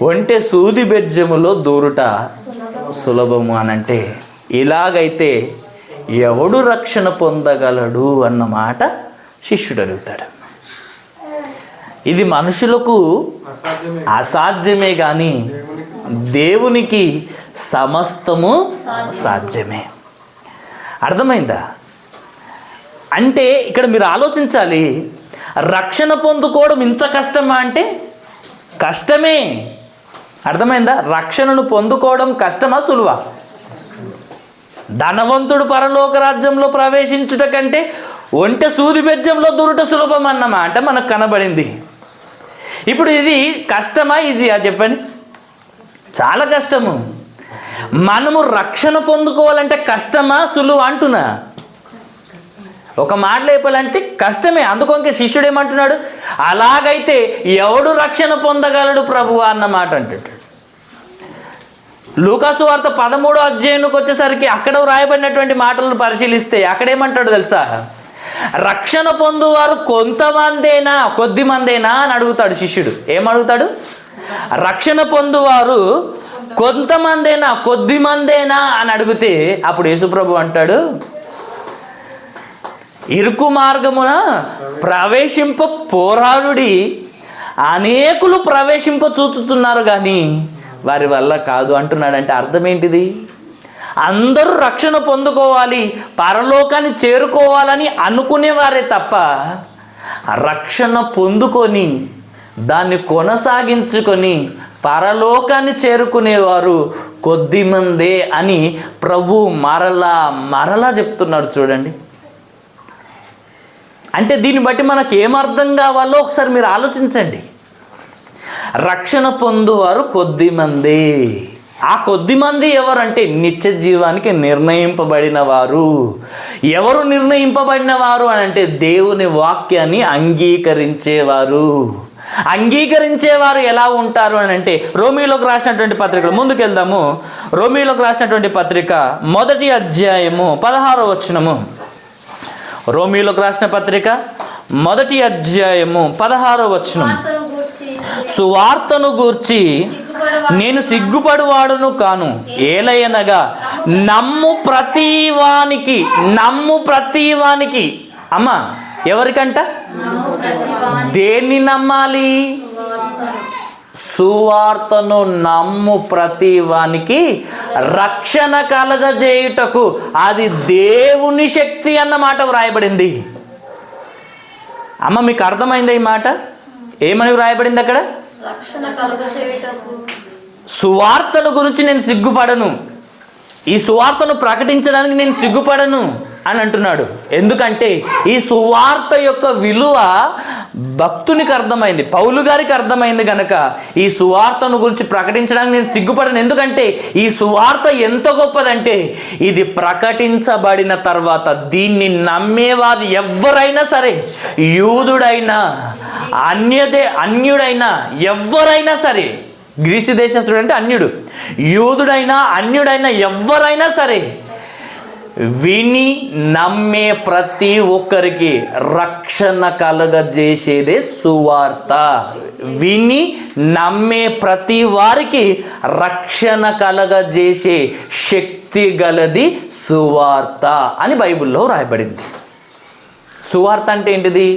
ఒంటె సూది బెజ్జములో దూరుట సులభము అనంటే, ఇలాగైతే ఎవడు రక్షణ పొందగలడు అన్నమాట శిష్యుడు అడుగుతాడు. ఇది మనుషులకు అసాధ్యమే కానీ దేవునికి సమస్తము సాధ్యమే. అర్థమైందా? అంటే ఇక్కడ మీరు ఆలోచించాలి, రక్షణ పొందుకోవడం ఇంత కష్టమా అంటే కష్టమే. అర్థమైందా? రక్షణను పొందుకోవడం కష్టమా సులువా? ధనవంతుడు పరలోక రాజ్యంలో ప్రవేశించుట కంటే ఒంటె సూది బెజ్జంలో దూరుట సులభం అన్నమాట మనకు కనబడింది. ఇప్పుడు ఇది కష్టమా ఈజీయా చెప్పండి? చాలా కష్టము. మనము రక్షణ పొందుకోవాలంటే కష్టమా సులువా అంటున్నా? ఒక మాటలో చెప్పాలంటే కష్టమే. అందుకొంకే శిష్యుడు ఏమంటున్నాడు? అలాగైతే ఎవడు రక్షణ పొందగలడు ప్రభువా అన్న మాట అంటాడు. లూకాసు వార్త 13వ అధ్యాయానికి వచ్చేసరికి అక్కడ రాయబడినటువంటి మాటలను పరిశీలిస్తే అక్కడేమంటాడు తెలుసా? రక్షణ పొందువారు కొంతమందేనా కొద్ది మందేనా అని అడుగుతాడు శిష్యుడు. ఏమడుగుతాడు? రక్షణ పొందువారు కొంతమందేనా కొద్ది మందేనా అని అడిగితే అప్పుడు యేసుప్రభు అంటాడు, ఇరుకు మార్గమున ప్రవేశింప పోరాడుడి, అనేకులు ప్రవేశింప చూచుతున్నారు కానీ వారి వల్ల కాదు అంటున్నాడు. అంటే అర్థం ఏంటిది? అందరూ రక్షణ పొందుకోవాలి, పరలోకాన్ని చేరుకోవాలని అనుకునేవారే తప్ప రక్షణ పొందుకొని దాన్ని కొనసాగించుకొని పరలోకాన్ని చేరుకునేవారు కొద్దిమందే అని ప్రభు మరలా చెప్తున్నాడు. చూడండి, అంటే దీన్ని బట్టి మనకు ఏమర్థం కావాలో ఒకసారి మీరు ఆలోచించండి. రక్షణ పొందువారు కొద్దిమంది. ఆ కొద్దిమంది ఎవరంటే నిత్య జీవానికి నిర్ణయింపబడిన వారు. ఎవరు నిర్ణయింపబడిన వారు అని అంటే దేవుని వాక్యాన్ని అంగీకరించేవారు. అంగీకరించేవారు ఎలా ఉంటారు అని అంటే రోమీలోకి రాసినటువంటి పత్రిక ముందుకెళ్దాము. రోమీలోకి రాసినటువంటి పత్రిక 1వ అధ్యాయము 16వ వచనము. రోమీలోకి రాసిన పత్రిక 1వ అధ్యాయము 16వ వచనం. సువార్తను గూర్చి నేను సిగ్గుపడువాడును కాను, ఏలయనగా నమ్ము ప్రతివానికి అమ్మా ఎవరికంట? దేన్ని నమ్మాలి? సువార్తను నమ్ము ప్రతివానికి రక్షణ కలగజేయుటకు అది దేవుని శక్తి అన్నమాట వ్రాయబడింది. అమ్మ మీకు అర్థమైందా ఈ మాట? ఏమని వ్రాయబడింది అక్కడ? సువార్తను గురించి నేను సిగ్గుపడను, ఈ సువార్తను ప్రకటించడానికి నేను సిగ్గుపడను అని అంటున్నాడు. ఎందుకంటే ఈ సువార్త యొక్క విలువ భక్తునికి అర్థమైంది, పౌలు గారికి అర్థమైంది కనుక ఈ సువార్తను గురించి ప్రకటించడానికి నేను సిగ్గుపడను. ఎందుకంటే ఈ సువార్త ఎంత గొప్పదంటే ఇది ప్రకటించబడిన తర్వాత దీన్ని నమ్మేవారు ఎవరైనా సరే, యూదుడైనా అన్యుడైనా ఎవరైనా సరే, గ్రీసు దేశస్థుడు అంటే అన్యుడు, యూదుడైనా అన్యుడైనా ఎవరైనా సరే విని నమ్మే ప్రతి ఒక్కరికి రక్షణ కలగజేసేదే సువార్త. విని నమ్మే ప్రతి వారికి రక్షణ కలగజేసే శక్తి గలది సువార్త అని బైబిల్లో రాయబడింది. సువార్త అంటే ఏంటిది?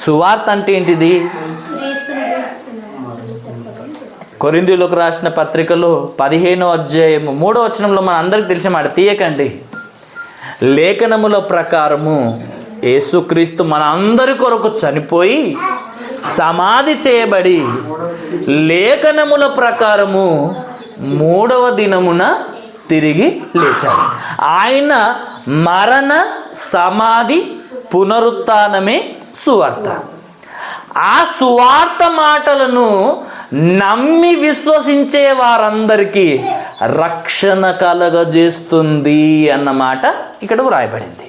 సువార్త అంటే ఏంటిది? కొరింథీయులకు రాసిన పత్రికలో 15వ అధ్యాయము 3వ వచనంలో మన అందరికి తెలిసిన మాట తీయకండి. లేఖనముల ప్రకారము యేసుక్రీస్తు మన అందరి కొరకు చనిపోయి సమాధి చేయబడి లేఖనముల ప్రకారము 3వ దినమున తిరిగి లేచాడు. ఆయన మరణ సమాధి పునరుత్థానమే సువార్త. ఆ సువార్త మాటలను నమ్మి విశ్వసించే వారందరికీ రక్షణ కలగజేస్తుంది అన్నమాట ఇక్కడ వ్రాయబడింది.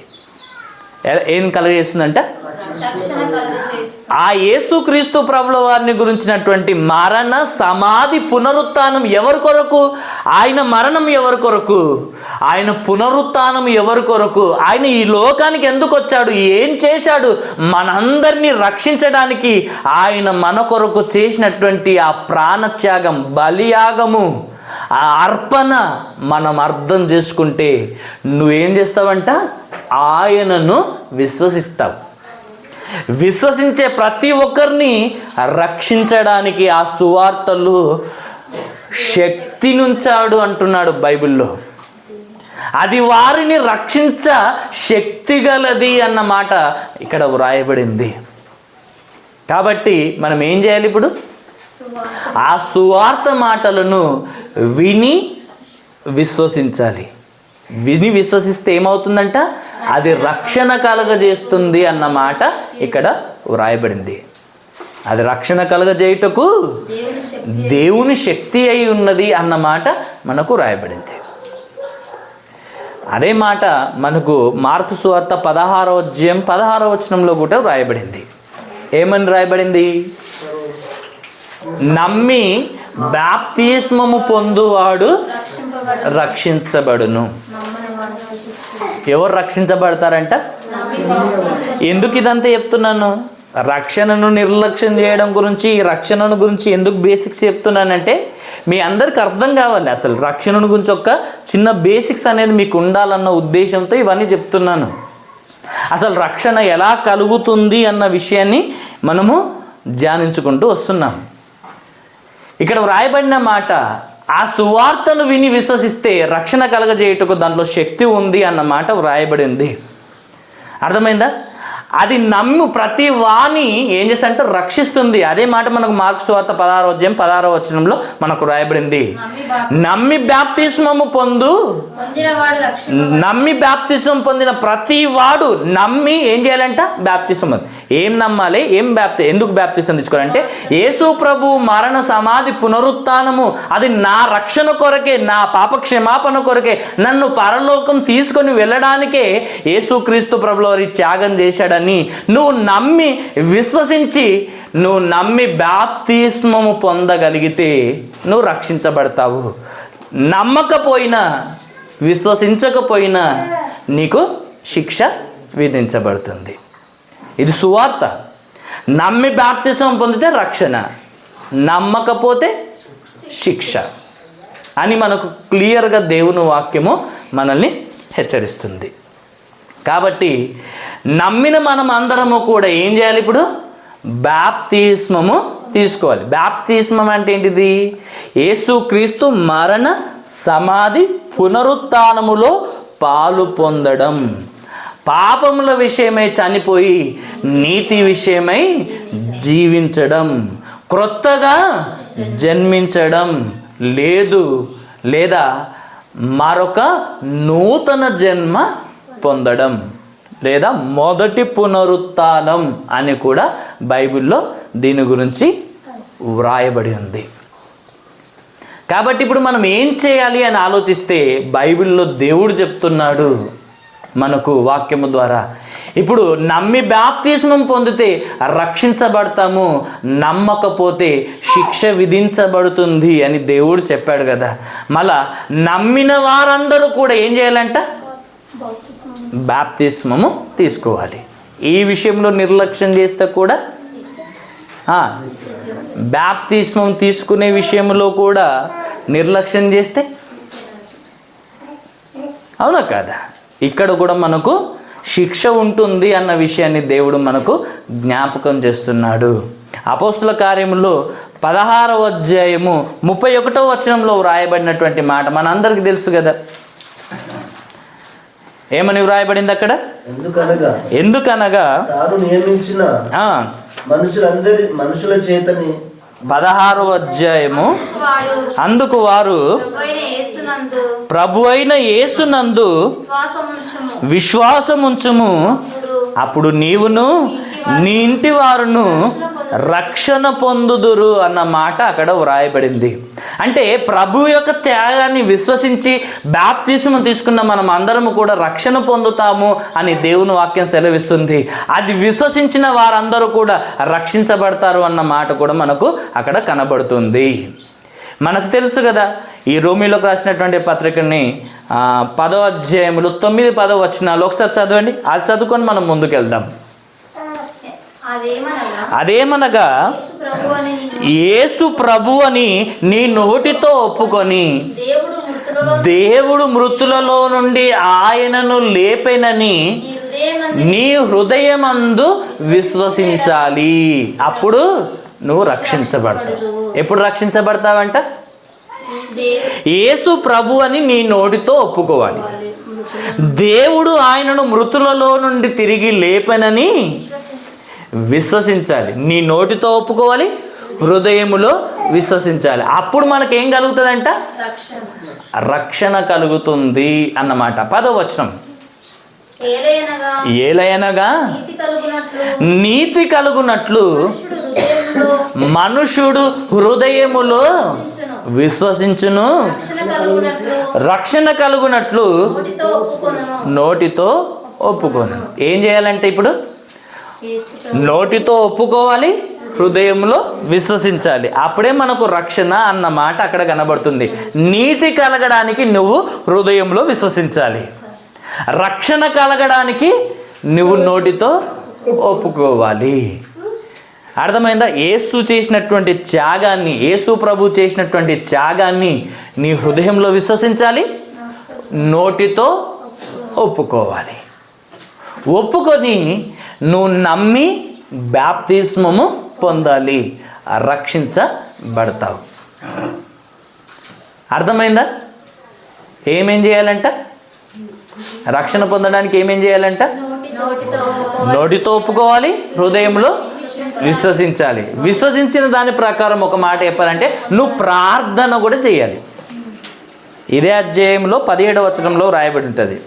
ఏం కలగజేస్తుందంట? ఆ యేసుక్రీస్తు ప్రభుల వారిని గురించినటువంటి మరణ సమాధి పునరుత్థానం ఎవరి కొరకు? ఆయన మరణం ఎవరి కొరకు? ఆయన పునరుత్థానం ఎవరి కొరకు? ఆయన ఈ లోకానికి ఎందుకు వచ్చాడు? ఏం చేశాడు? మనందరినీ రక్షించడానికి ఆయన మన కొరకు చేసినటువంటి ఆ ప్రాణత్యాగం, బలియాగము, ఆ అర్పణ మనం అర్థం చేసుకుంటే నువ్వేం చేస్తావంట? ఆయనను విశ్వసిస్తావు. విశ్వసించే ప్రతి ఒక్కరిని రక్షించడానికి ఆ సువార్తలు శక్తినుంచాడు అంటున్నాడు బైబిల్లో. అది వారిని రక్షించ శక్తి గలది అన్న మాట ఇక్కడ వ్రాయబడింది. కాబట్టి మనం ఏం చేయాలి ఇప్పుడు? ఆ సువార్త మాటలను విని విశ్వసించాలి. విని విశ్వసిస్తే ఏమవుతుందంట? అది రక్షణ కలగజేస్తుంది అన్న మాట ఇక్కడ వ్రాయబడింది. అది రక్షణ కలగజేయుటకు దేవుని శక్తి అయి ఉన్నది అన్న మాట మనకు వ్రాయబడింది. అదే మాట మనకు మార్కు సువార్త 16వ అధ్యాయం 16వ వచనంలో కూడా వ్రాయబడింది. ఏమని రాయబడింది? నమ్మి బాప్తిస్మము పొందువాడు రక్షించబడును. ఎవరు రక్షించబడతారంట? ఎందుకు ఇదంతా చెప్తున్నాను? రక్షణను నిర్లక్ష్యం చేయడం గురించి, రక్షణను గురించి ఎందుకు బేసిక్స్ చెప్తున్నానంటే మీ అందరికి అర్థం కావాలి. అసలు రక్షణను గురించి ఒక చిన్న బేసిక్స్ అనేది మీకు ఉండాలన్న ఉద్దేశంతో ఇవన్నీ చెప్తున్నాను. అసలు రక్షణ ఎలా కలుగుతుంది అన్న విషయాన్ని మనము ధ్యానించుకుంటూ వస్తున్నాం. ఇక్కడ వ్రాయబడిన మాట, ఆ సువార్తను విని విశ్వసిస్తే రక్షణ కలగజేయుటకు దాంట్లో శక్తి ఉంది అన్న మాట వ్రాయబడింది. అర్థమైందా? అది నమ్ము ప్రతి వాణి ఏం చేస్తారంటే రక్షిస్తుంది. అదే మాట మనకు మార్కు సువార్త 16వ అధ్యాయం 16వ వచనంలో మనకు రాయబడింది. నమ్మి బాప్తిస్మము నమ్మి బాప్తిస్మం పొందిన ప్రతి వాడు నమ్మి ఏం చేయాలంట? బాప్తిస్మం. ఏం నమ్మాలి? ఎందుకు బాప్తిస్మం తీసుకోవాలంటే యేసు ప్రభు మరణ సమాధి పునరుత్థానము అది నా రక్షణ కొరకే, నా పాప క్షమాపణ కొరకే, నన్ను పరలోకం తీసుకొని వెళ్ళడానికే యేసుక్రీస్తు ప్రభుల వారి త్యాగం చేశాడని నువ్వు నమ్మి విశ్వసించి నువ్వు నమ్మి బాప్తిస్మము పొందగలిగితే నువ్వు రక్షించబడతావు. నమ్మకపోయినా విశ్వసించకపోయినా నీకు శిక్ష విధించబడుతుంది. ఇది సువార్త. నమ్మి బాప్తిస్మం పొందితే రక్షణ, నమ్మకపోతే శిక్ష అని మనకు క్లియర్గా దేవుని వాక్యము మనల్ని హెచ్చరిస్తుంది. కాబట్టి నమ్మిన మనం అందరము కూడా ఏం చేయాలి? ఇప్పుడు బాప్తిస్మము తీసుకోవాలి. బాప్తిస్మం అంటే ఏంటిది? యేసుక్రీస్తు మరణ సమాధి పునరుత్థానములో పాలు పొందడం, పాపముల విషయమై చనిపోయి నీతి విషయమై జీవించడం, క్రొత్తగా జన్మించడం లేదా మరొక నూతన జన్మ పొందడం లేదా మొదటి పునరుత్థానం అని కూడా బైబిల్లో దీని గురించి వ్రాయబడి ఉంది. కాబట్టి ఇప్పుడు మనం ఏం చేయాలి అని ఆలోచిస్తే బైబిల్లో దేవుడు చెప్తున్నాడు మనకు వాక్యము ద్వారా. ఇప్పుడు నమ్మి బాప్తిస్మం పొందితే రక్షించబడతాము, నమ్మకపోతే శిక్ష విధించబడుతుంది అని దేవుడు చెప్పాడు కదా. మళ్ళా నమ్మిన వారందరూ కూడా ఏం చేయాలంట? బాప్తిస్మము తీసుకోవాలి. ఈ విషయంలో నిర్లక్ష్యం చేస్తే కూడా బాప్తిస్మం తీసుకునే విషయంలో కూడా నిర్లక్ష్యం చేస్తే అవునా కాదా? ఇక్కడ కూడా మనకు శిక్ష ఉంటుంది అన్న విషయాన్ని దేవుడు మనకు జ్ఞాపకం చేస్తున్నాడు. అపోస్తుల కార్యములో 16వ అధ్యాయము 31వ వచనంలో వ్రాయబడినటువంటి మాట మనందరికీ తెలుసు కదా. ఏమని వ్రాయబడింది అక్కడ? ఎందుకనగా తాను నియమించిన మనుషుల చేతని 16వ అధ్యాయము అందుకు వారు ప్రభు అయిన యేసునందు విశ్వాసముంచుము, అప్పుడు నీవును నీ ఇంటి వారును రక్షణ పొందుదురు అన్న మాట అక్కడ వ్రాయబడింది. అంటే ప్రభు యొక్క త్యాగాన్ని విశ్వసించి బాప్తిస్మం తీసుకున్న మనం అందరము కూడా రక్షణ పొందుతాము అని దేవుని వాక్యం సెలవిస్తుంది. అది విశ్వసించిన వారందరూ కూడా రక్షించబడతారు అన్న మాట కూడా మనకు అక్కడ కనబడుతుంది. మనకు తెలుసు కదా, ఈ రోమీలోకి రాసినటువంటి పత్రికని 10వ అధ్యాయములు 9-10 వచనాలు ఒకసారి చదవండి. అది చదువుకొని మనం ముందుకెళ్దాం. అదేమనగా యేసు ప్రభు అని నీ నోటితో ఒప్పుకొని దేవుడు మృతులలో నుండి ఆయనను లేపెనని నీ హృదయమందు విశ్వసించాలి. అప్పుడు నువ్వు రక్షించబడతావు. ఎప్పుడు రక్షించబడతావంట? యేసు ప్రభు అని నీ నోటితో ఒప్పుకోవాలి. దేవుడు ఆయనను మృతులలో నుండి తిరిగి లేపెనని విశ్వసించాలి. నీ నోటితో ఒప్పుకోవాలి, హృదయములో విశ్వసించాలి. అప్పుడు మనకేం కలుగుతుందంట? రక్షణ కలుగుతుంది అన్నమాట. 10వ వచనం, ఏలయనగా నీతి కలుగునట్లు మనుషుడు హృదయములో విశ్వసించును, రక్షణ కలుగునట్లు నోటితో ఒప్పుకోను. ఏం చేయాలంటే ఇప్పుడు నోటితో ఒప్పుకోవాలి, హృదయంలో విశ్వసించాలి. అప్పుడే మనకు రక్షణ అన్న మాట అక్కడ కనబడుతుంది. నీతి కలగడానికి నువ్వు హృదయంలో విశ్వసించాలి, రక్షణ కలగడానికి నువ్వు నోటితో ఒప్పుకోవాలి. అర్థమైందా? యేసు చేసినటువంటి త్యాగాన్ని, యేసు ప్రభు చేసినటువంటి త్యాగాన్ని నీ హృదయంలో విశ్వసించాలి, నోటితో ఒప్పుకోవాలి. ఒప్పుకొని నువ్వు నమ్మి బాప్తిస్మము పొందాలి, రక్షించబడతావు. అర్థమైందా? ఏమేం చేయాలంట? రక్షణ పొందడానికి ఏమేం చేయాలంట? నోటితో ఒప్పుకోవాలి, హృదయంలో విశ్వసించాలి. విశ్వసించిన దాని ప్రకారం ఒక మాట చెప్పాలంటే నువ్వు ప్రార్థన కూడా చేయాలి. ఇదే అధ్యాయంలో 17వ వచనంలో రాయబడి ఉంటుంది,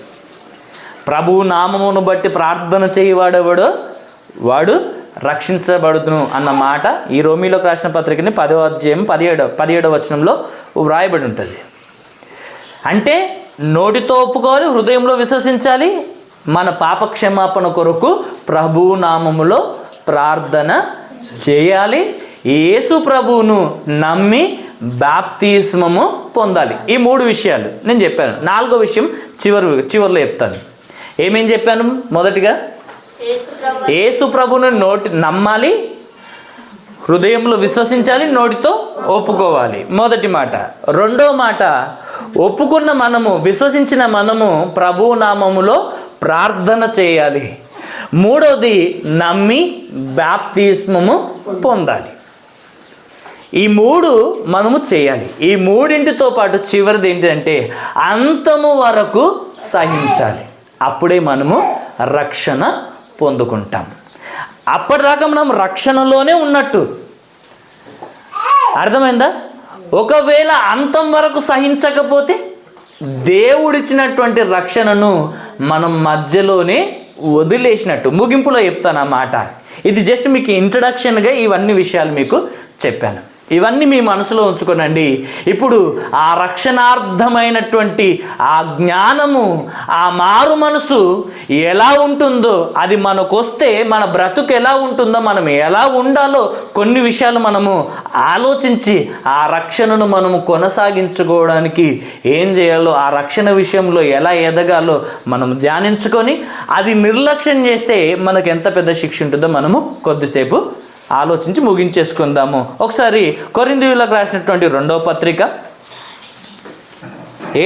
ప్రభు నామమును బట్టి ప్రార్థన చేయవాడెవడో వాడు రక్షించబడును అన్న మాట ఈ రోమీలోకి రాసిన పత్రికని 10వ అధ్యాయం 17వ వచనంలో వ్రాయబడి ఉంటుంది. అంటే నోటితో ఒప్పుకోవాలి, హృదయంలో విశ్వసించాలి, మన పాప క్షమాపణ కొరకు ప్రభు నామములో ప్రార్థన చేయాలి, యేసు ప్రభువును నమ్మి బాప్తిస్మము పొందాలి. ఈ 3 విషయాలు నేను చెప్పాను. 4వ విషయం చివరిలో చెప్తాను. ఏమేం చెప్పాను? మొదటిగా యేసు ప్రభువును నమ్మాలి, హృదయంలో విశ్వసించాలి, నోటితో ఒప్పుకోవాలి. మొదటి మాట. రెండో మాట, ఒప్పుకున్న మనము, విశ్వసించిన మనము ప్రభు నామములో ప్రార్థన చేయాలి. మూడవది, నమ్మి బాప్తిస్మము పొందాలి. ఈ 3 మనము చేయాలి. ఈ 3ంటితో పాటు చివరిది ఏంటంటే అంతము వరకు సహించాలి. అప్పుడే మనము రక్షణ పొందుకుంటాం. అప్పటిదాకా మనం రక్షణలోనే ఉన్నట్టు. అర్థమైందా? ఒకవేళ అంతం వరకు సహించకపోతే దేవుడిచ్చినటువంటి రక్షణను మనం మధ్యలోనే వదిలేసినట్టు. ముగింపులో చెప్తాను ఆ మాట. ఇది జస్ట్ మీకు ఇంట్రడక్షన్గా ఇవన్నీ విషయాలు మీకు చెప్పాను. ఇవన్నీ మీ మనసులో ఉంచుకోనండి. ఇప్పుడు ఆ రక్షణార్థమైనటువంటి ఆ జ్ఞానము, ఆ మారు మనసు ఎలా ఉంటుందో, అది మనకు వస్తే మన బ్రతుకు ఎలా ఉంటుందో, మనం ఎలా ఉండాలో కొన్ని విషయాలు మనము ఆలోచించి ఆ రక్షణను మనము కొనసాగించుకోవడానికి ఏం చేయాలో, ఆ రక్షణ విషయంలో ఎలా ఎదగాలో మనం ధ్యానించుకొని అది నిర్లక్ష్యం చేస్తే మనకు ఎంత పెద్ద శిక్ష ఉంటుందో మనము కొద్దిసేపు ఆలోచించి ముగించేసుకుందాము. ఒకసారి కొరింథీయులకు రాసినటువంటి 2వ పత్రిక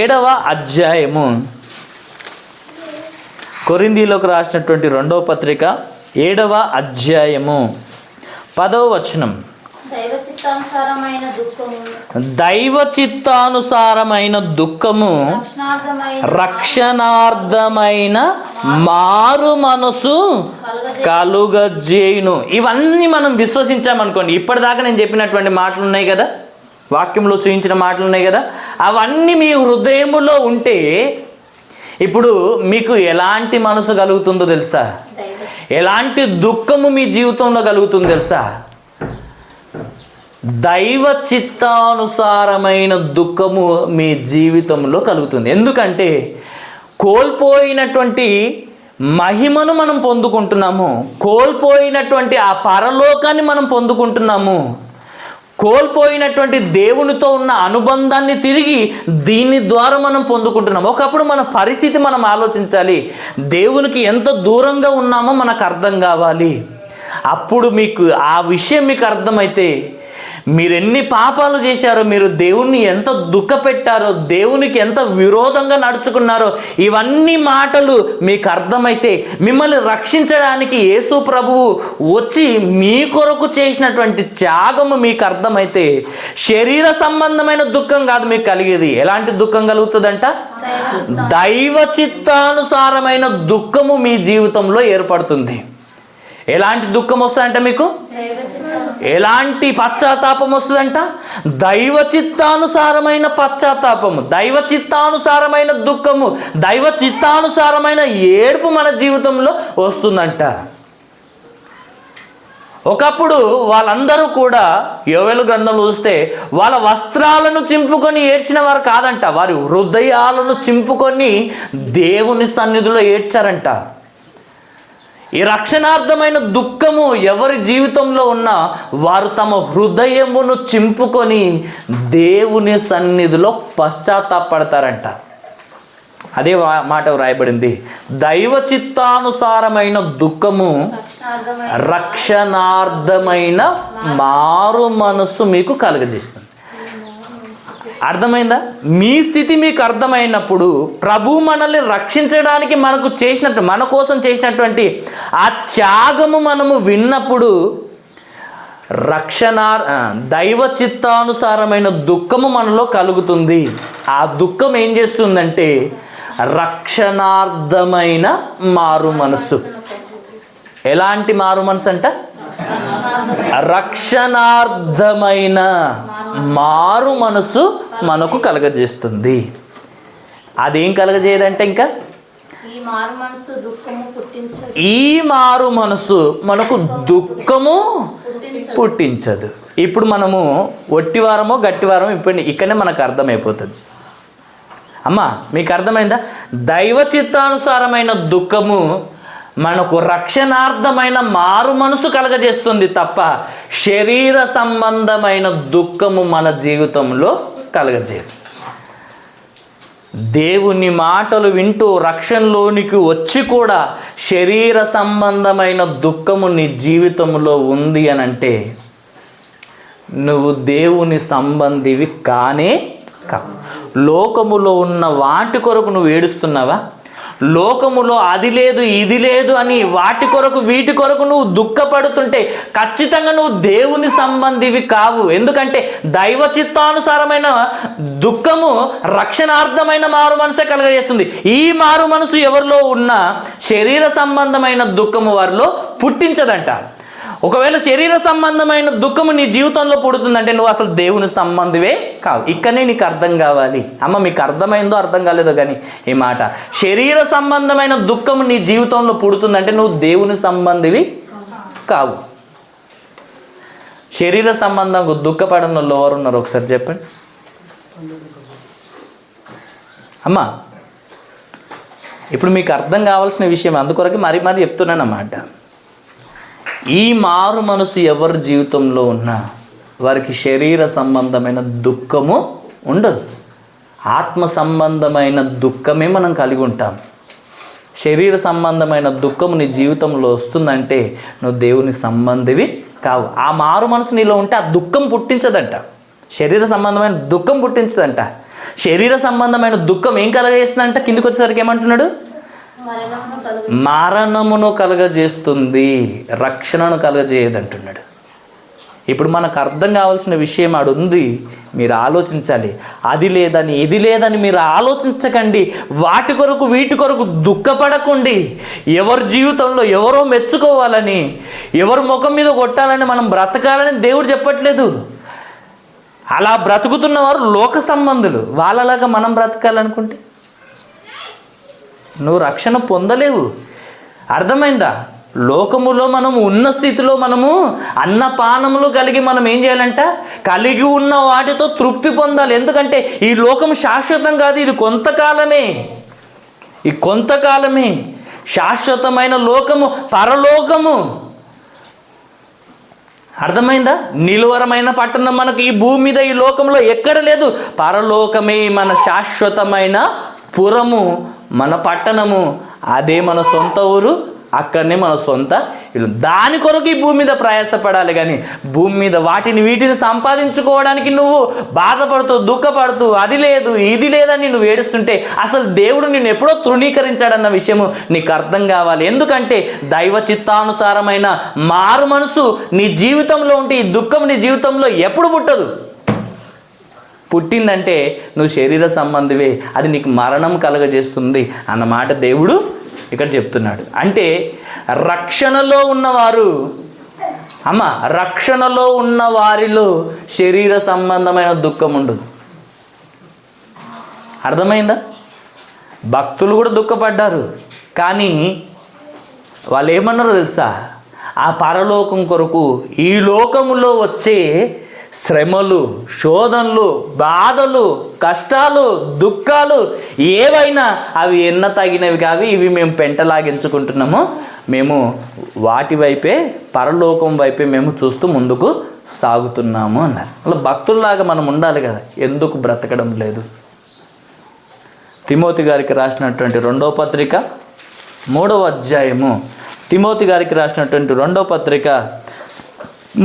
7వ అధ్యాయము, కొరింథీయులకు రాసినటువంటి 2వ పత్రిక 7వ అధ్యాయము 10వ వచనం. దైవ చిత్తానుసారమైన దుఃఖము రక్షణార్థమైన మారు మనసు కలుగజేయును. ఇవన్నీ మనం విశ్వసించామనుకోండి. ఇప్పటిదాకా నేను చెప్పినటువంటి మాటలు ఉన్నాయి కదా, వాక్యంలో చూపించిన మాటలు ఉన్నాయి కదా, అవన్నీ మీ హృదయములో ఉంటే ఇప్పుడు మీకు ఎలాంటి మనసు కలుగుతుందో తెలుసా? ఎలాంటి దుఃఖము మీ జీవితంలో కలుగుతుందో తెలుసా? దైవ చిత్తానుసారమైన దుఃఖము మీ జీవితంలో కలుగుతుంది. ఎందుకంటే కోల్పోయినటువంటి మహిమను మనం పొందుకుంటున్నాము, కోల్పోయినటువంటి ఆ పరలోకాన్ని మనం పొందుకుంటున్నాము, కోల్పోయినటువంటి దేవునితో ఉన్న అనుబంధాన్ని తిరిగి దీని ద్వారా మనం పొందుకుంటున్నాం. ఒకప్పుడు మన పరిస్థితి మనం ఆలోచించాలి, దేవునికి ఎంత దూరంగా ఉన్నామో మనకు అర్థం కావాలి. అప్పుడు మీకు ఆ విషయం మీకు అర్థమైతే, మీరు ఎన్ని పాపాలు చేశారో, మీరు దేవుణ్ణి ఎంత దుఃఖపెట్టారో, దేవునికి ఎంత విరోధంగా నడుచుకున్నారో, ఇవన్నీ మాటలు మీకు అర్థమైతే, మిమ్మల్ని రక్షించడానికి యేసు ప్రభువు వచ్చి మీ కొరకు చేసినటువంటి త్యాగము మీకు అర్థమైతే, శరీర సంబంధమైన దుఃఖం కాదు మీకు కలిగేది. ఎలాంటి దుఃఖం కలుగుతుందంట? దైవ చిత్తానుసారమైన దుఃఖము మీ జీవితంలో ఏర్పడుతుంది. ఎలాంటి దుఃఖం వస్తుందంట మీకు? ఎలాంటి పశ్చాత్తాపం వస్తుందంట? దైవ చిత్తానుసారమైన పశ్చాత్తాపము, దైవ చిత్తానుసారమైన దుఃఖము, దైవ చిత్తానుసారమైన ఏడుపు మన జీవితంలో వస్తుందంట. ఒకప్పుడు వాళ్ళందరూ కూడా యోవేలు గ్రంథంలో చూస్తే వాళ్ళ వస్త్రాలను చింపుకొని ఏడ్చిన వారు కాదంట, వారి హృదయాలను చింపుకొని దేవుని సన్నిధిలో ఏడ్చారంట. ఈ రక్షణార్థమైన దుఃఖము ఎవరి జీవితంలో ఉన్నా వారు తమ హృదయమును చింపుకొని దేవుని సన్నిధిలో పశ్చాత్తాపడతారంట. అదే మాట వ్రాయబడింది, దైవ చిత్తానుసారమైన దుఃఖము రక్షణార్థమైన మారు మనస్సు మీకు కలుగజేస్తుంది. అర్థమైందా? మీ స్థితి మీకు అర్థమైనప్పుడు ప్రభు మనల్ని రక్షించడానికి మన కోసం చేసినటువంటి ఆ త్యాగము మనము విన్నప్పుడు దైవ చిత్తానుసారమైన దుఃఖము మనలో కలుగుతుంది. ఆ దుఃఖం ఏం చేస్తుందంటే రక్షణార్థమైన మారు మనస్సు. ఎలాంటి మారు మనసు అంట? రక్షణార్థమైన మారు మనసు మనకు కలగజేస్తుంది. అదేం కలగజేయదంటే ఇంకా ఈ మారు మనసు మనకు దుఃఖము పుట్టించదు. ఇప్పుడు మనము ఒట్టివారమో గట్టివారమో ఇప్పుడు ఇక్కడనే మనకు అర్థమైపోతుంది. అమ్మా మీకు అర్థమైందా? దైవ చిత్తానుసారమైన దుఃఖము మనకు రక్షణార్థమైన మారు మనసు కలగజేస్తుంది తప్ప శరీర సంబంధమైన దుఃఖము మన జీవితంలో కలగజేయదు. దేవుని మాటలు వింటూ రక్షణలోనికి వచ్చి కూడా శరీర సంబంధమైన దుఃఖము నీ జీవితంలో ఉంది అని అంటే నువ్వు దేవుని సంబంధివి కానే కావు. లోకములో ఉన్న వాటి కొరకు నువ్వు ఏడుస్తున్నావా? లోకములో అది లేదు ఇది లేదు అని వాటి కొరకు వీటి కొరకు నువ్వు దుఃఖపడుతుంటే ఖచ్చితంగా నువ్వు దేవుని సంబంధివి కావు. ఎందుకంటే దైవ చిత్తానుసారమైన దుఃఖము రక్షణార్థమైన మారు మనసే కలగజేస్తుంది. ఈ మారు మనసు ఎవరిలో ఉన్నా శరీర సంబంధమైన దుఃఖము వారిలో పుట్టించదంట. ఒకవేళ శరీర సంబంధమైన దుఃఖము నీ జీవితంలో పుడుతుందంటే నువ్వు అసలు దేవుని సంబంధివే కావు. ఇక్కడనే నీకు అర్థం కావాలి. అమ్మ మీకు అర్థమైందో అర్థం కాలేదో కానీ ఈ మాట, శరీర సంబంధమైన దుఃఖము నీ జీవితంలో పుడుతుందంటే నువ్వు దేవుని సంబంధివి కావు. శరీర సంబంధంగా దుఃఖపడిన వాళ్ళు ఎవరు ఉన్నారు ఒకసారి చెప్పండి అమ్మా. ఇప్పుడు మీకు అర్థం కావాల్సిన విషయం అందుకొరకు మరీ చెప్తున్నాను అన్నమాట. ఈ మారు మనసు ఎవరి జీవితంలో ఉన్నా వారికి శరీర సంబంధమైన దుఃఖము ఉండదు. ఆత్మ సంబంధమైన దుఃఖమే మనం కలిగి ఉంటాం. శరీర సంబంధమైన దుఃఖము నీ జీవితంలో వస్తుందంటే నువ్వు దేవుని సంబంధివి కావు. ఆ మారు మనసు నీలో ఉంటే ఆ దుఃఖం పుట్టించదంట. శరీర సంబంధమైన దుఃఖం పుట్టించదంట. శరీర సంబంధమైన దుఃఖం ఏం కలగజేస్తుందంట? కిందికి వచ్చేసరికి ఏమంటున్నాడు? మరణమును కలగజేస్తుంది, రక్షణను కలగజేయదంటున్నాడు. ఇప్పుడు మనకు అర్థం కావాల్సిన విషయం ఆడు ఉంది. మీరు ఆలోచించాలి. అది లేదని ఇది లేదని మీరు ఆలోచించకండి. వాటి కొరకు వీటి కొరకు దుఃఖపడకండి. ఎవరి జీవితంలో ఎవరో మెచ్చుకోవాలని, ఎవరి ముఖం మీద కొట్టాలని మనం బ్రతకాలని దేవుడు చెప్పట్లేదు. అలా బ్రతుకుతున్నవారు లోక సంబంధులు. వాళ్ళలాగా మనం బ్రతకాలనుకుంటే నువ్వు రక్షణ పొందలేవు. అర్థమైందా? లోకములో మనము ఉన్న స్థితిలో మనము అన్నపానములు కలిగి మనం ఏం చేయాలంట, కలిగి ఉన్న వాటితో తృప్తి పొందాలి. ఎందుకంటే ఈ లోకం శాశ్వతం కాదు, ఇది కొంతకాలమే. ఈ కొంతకాలమే. శాశ్వతమైన లోకము పరలోకము. అర్థమైందా? నిలువరమైన పట్టణం మనకు ఈ భూమి మీద ఈ లోకంలో ఎక్కడ లేదు. పరలోకమే మన శాశ్వతమైన పురము, మన పట్టణము. అదే మన సొంత ఊరు, అక్కడనే మన సొంత ఇల్లు. దాని కొరకు ఈ భూమి మీద ప్రయాసపడాలి. కానీ భూమి మీద వీటిని సంపాదించుకోవడానికి నువ్వు బాధపడుతూ దుఃఖపడుతూ అది లేదు ఇది లేదని నువ్వు ఏడుస్తుంటే అసలు దేవుడు నిన్ను ఎప్పుడో తృణీకరించాడన్న విషయము నీకు అర్థం కావాలి. ఎందుకంటే దైవ చిత్తానుసారమైన మారు మనసు నీ జీవితంలో ఉంటే ఈ దుఃఖం నీ జీవితంలో ఎప్పుడు పుట్టదు. పుట్టిందంటే నువ్వు శరీర సంబంధివే, అది నీకు మరణం కలగజేస్తుంది అన్నమాట దేవుడు ఇక్కడ చెప్తున్నాడు. అంటే రక్షణలో ఉన్నవారు, రక్షణలో ఉన్న వారిలో శరీర సంబంధమైన దుఃఖం ఉండదు. అర్థమైందా? భక్తులు కూడా దుఃఖపడ్డారు, కానీ వాళ్ళు ఏమన్నారో తెలుసా? ఆ పరలోకం కొరకు ఈ లోకములో వచ్చే శ్రమలు, శోధనలు, బాధలు, కష్టాలు, దుఃఖాలు ఏవైనా అవి ఎన్న తగినవి కావి. ఇవి మేము పెంటలాగించుకుంటున్నాము. మేము వాటి వైపే, పరలోకం వైపే మేము చూస్తూ ముందుకు సాగుతున్నాము అన్నారు. అలా భక్తుల్లాగా మనం ఉండాలి కదా. ఎందుకు బ్రతకడం లేదు? తిమోతి గారికి రాసినటువంటి 2వ పత్రిక 3వ అధ్యాయము, తిమోతి గారికి రాసినటువంటి 2వ పత్రిక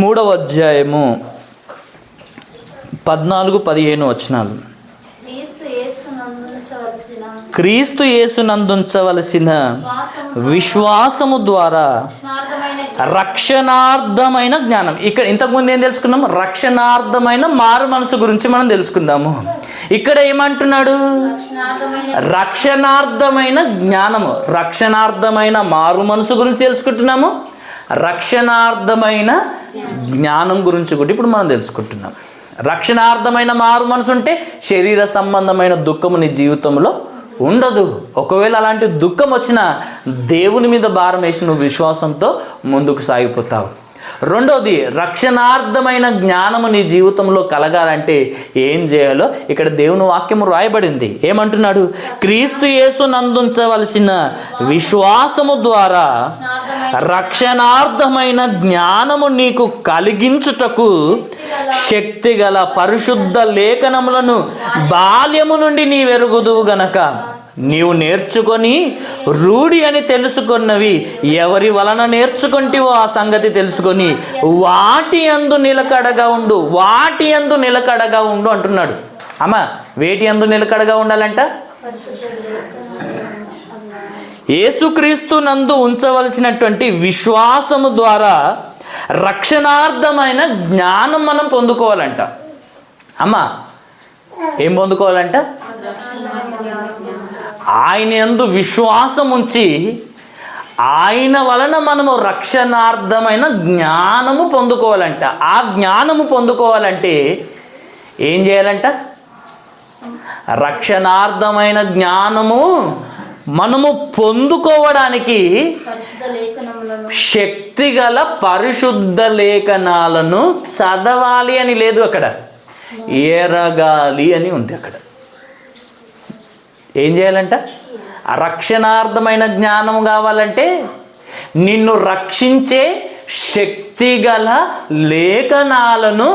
3వ అధ్యాయము 14-15 వచనాలు. క్రీస్తు యేసునందుంచవలసిన విశ్వాసము ద్వారా రక్షణార్థమైన జ్ఞానం. ఇక్కడ ఇంతకుముందు ఏం తెలుసుకున్నాము? రక్షణార్థమైన మారు మనసు గురించి మనం తెలుసుకుందాము. ఇక్కడ ఏమంటున్నాడు? రక్షణార్థమైన జ్ఞానము. రక్షణార్థమైన మారు మనసు గురించి తెలుసుకుంటున్నాము. రక్షణార్థమైన జ్ఞానం గురించి కూడా ఇప్పుడు మనం తెలుసుకుంటున్నాం. రక్షణార్థమైన మారు మనసు ఉంటే శరీర సంబంధమైన దుఃఖము నీ జీవితంలో ఉండదు. ఒకవేళ అలాంటి దుఃఖం వచ్చినా దేవుని మీద భారం వేసి నువ్వు విశ్వాసంతో ముందుకు సాగిపోతావు. రెండోది, రక్షణార్థమైన జ్ఞానము నీ జీవితంలో కలగాలంటే ఏం చేయాలో ఇక్కడ దేవుని వాక్యము రాయబడింది. ఏమంటున్నాడు? క్రీస్తు యేసునందుంచవలసిన విశ్వాసము ద్వారా రక్షణార్థమైన జ్ఞానము నీకు కలిగించుటకు శక్తిగల పరిశుద్ధ లేఖనములను బాల్యము నుండి నీవెరుగుదువు గనక నీవు నేర్చుకొని రూఢి అని తెలుసుకున్నవి ఎవరి వలన నేర్చుకుంటేవో ఆ సంగతి తెలుసుకొని వాటి యందు నిలకడగా ఉండు. వాటి యందు నిలకడగా ఉండు అంటున్నాడు. వేటి యందు నిలకడగా ఉండాలంట? యేసుక్రీస్తు నందు ఉంచవలసినటువంటి విశ్వాసము ద్వారా రక్షణార్థమైన జ్ఞానం మనం పొందుకోవాలంట. ఏం పొందుకోవాలంట? ఆయన యందు విశ్వాసం ఉంచి ఆయన వలన మనము రక్షణార్థమైన జ్ఞానము పొందుకోవాలంట. ఆ జ్ఞానము పొందుకోవాలంటే ఏం చేయాలంట? రక్షణార్థమైన జ్ఞానము మనము పొందుకోవడానికి శక్తిగల పరిశుద్ధ లేఖనాలను చదవాలి అని లేదు, అక్కడ ఎరగాలి అని ఉంది. అక్కడ ఏం చేయాలంట? రక్షణార్థమైన జ్ఞానం కావాలంటే నిన్ను రక్షించే శక్తిగల లేఖనాలను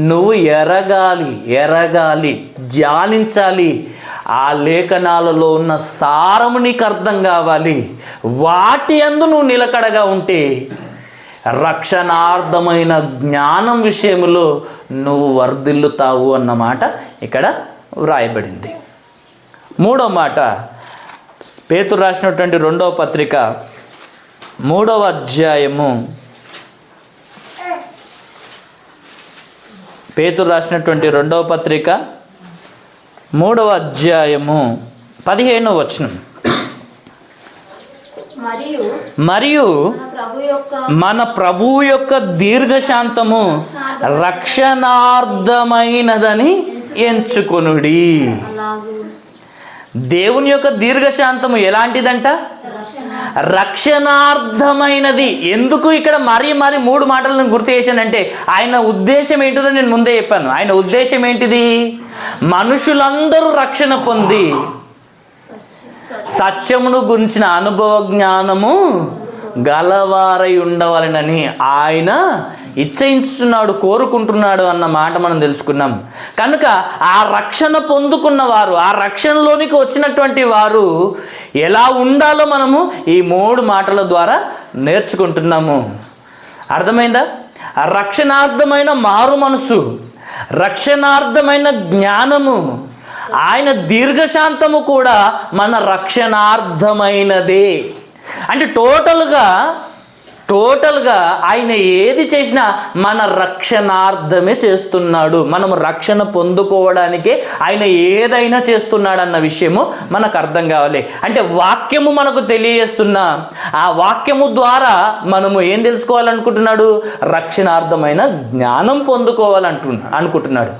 నువ్వు ఎరగాలి, ధ్యానించాలి. ఆ లేఖనాలలో ఉన్న సారము నీకు అర్థం కావాలి. వాటి యందు నువ్వు నిలకడగా ఉంటే రక్షణార్థమైన జ్ఞానం విషయంలో నువ్వు వర్ధిల్లుతావు అన్నమాట ఇక్కడ వ్రాయబడింది. మూడో మాట, పేతురు రాసినటువంటి 2వ పత్రిక 3వ అధ్యాయము, పేతురు రాసినటువంటి 2వ పత్రిక 3వ అధ్యాయము 15వ వచనం. మరియు మన ప్రభువు యొక్క దీర్ఘశాంతము రక్షణార్థమైనదని ఎంచుకొనుడి. దేవుని యొక్క దీర్ఘశాంతము ఎలాంటిదంట? రక్షణార్థమైనది. ఎందుకు ఇక్కడ మరీ 3 మాటలను గుర్తు చేశానంటే ఆయన ఉద్దేశం ఏంటిదో నేను ముందే చెప్పాను. ఆయన ఉద్దేశం ఏంటిది? మనుషులందరూ రక్షణ పొంది సత్యమును గురించిన అనుభవ జ్ఞానము గలవారై ఉండవాలని ఆయన ఇచ్చయించుతున్నాడు, కోరుకుంటున్నాడు అన్న మాట మనం తెలుసుకున్నాం. కనుక ఆ రక్షణ పొందుకున్న వారు, ఆ రక్షణలోనికి వచ్చినటువంటి వారు ఎలా ఉండాలో మనము ఈ 3 మాటల ద్వారా నేర్చుకుంటున్నాము. అర్థమైందా? రక్షణార్థమైన మారు మనసు, రక్షణార్థమైన జ్ఞానము, ఆయన దీర్ఘశాంతము కూడా మన రక్షణార్థమైనదే. అంటే టోటల్గా ఆయన ఏది చేసినా మన రక్షణార్థమే చేస్తున్నాడు. మనము రక్షణ పొందుకోవడానికే ఆయన ఏదైనా చేస్తున్నాడు అన్న విషయము మనకు అర్థం కావాలి. అంటే వాక్యము మనకు తెలియజేస్తున్నా ఆ వాక్యము ద్వారా మనము ఏం తెలుసుకోవాలనుకుంటున్నాడు? రక్షణార్థమైన జ్ఞానం అనుకుంటున్నాడు.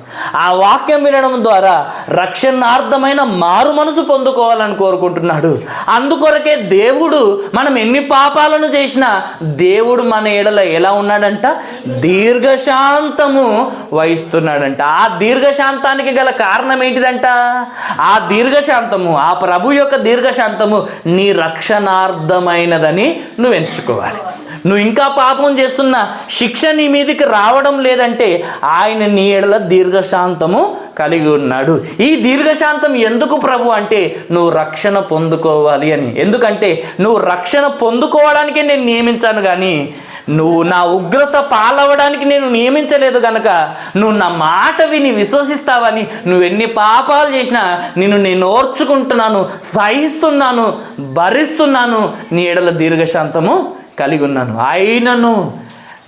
ఆ వాక్యం వినడం ద్వారా రక్షణార్థమైన మారు మనసు పొందుకోవాలని కోరుకుంటున్నాడు. అందుకొరకే దేవుడు మనం ఎన్ని పాపాలను చేసినా దేవుడు మన ఎడల ఎలా ఉన్నాడంట? దీర్ఘశాంతము వహిస్తున్నాడంట. ఆ దీర్ఘశాంతానికి గల కారణం ఏంటిదంట? ఆ దీర్ఘశాంతము, ఆ ప్రభు యొక్క దీర్ఘశాంతము నీ రక్షణార్థమైనదని నువ్వు ఎంచుకోవాలి. నువ్వు ఇంకా పాపం చేస్తున్నా శిక్ష నీ మీదకి రావడం లేదంటే ఆయన నీ ఎడల దీర్ఘశాంతము కలిగి ఉన్నాడు. ఈ దీర్ఘశాంతం ఎందుకు ప్రభు అంటే నువ్వు రక్షణ పొందుకోవాలి అని. ఎందుకంటే నువ్వు రక్షణ పొందుకోవడానికే నేను నియమించాను, కానీ నువ్వు నా ఉగ్రత పాలవడానికి నేను నియమించలేదు. కనుక నువ్వు నా మాట విని విశ్వసిస్తావని, నువ్వు ఎన్ని పాపాలు చేసినా నేను ఓర్చుకుంటున్నాను, సహిస్తున్నాను, భరిస్తున్నాను, నీ ఎడల దీర్ఘశాంతము కలిగి ఉన్నాను. అయినను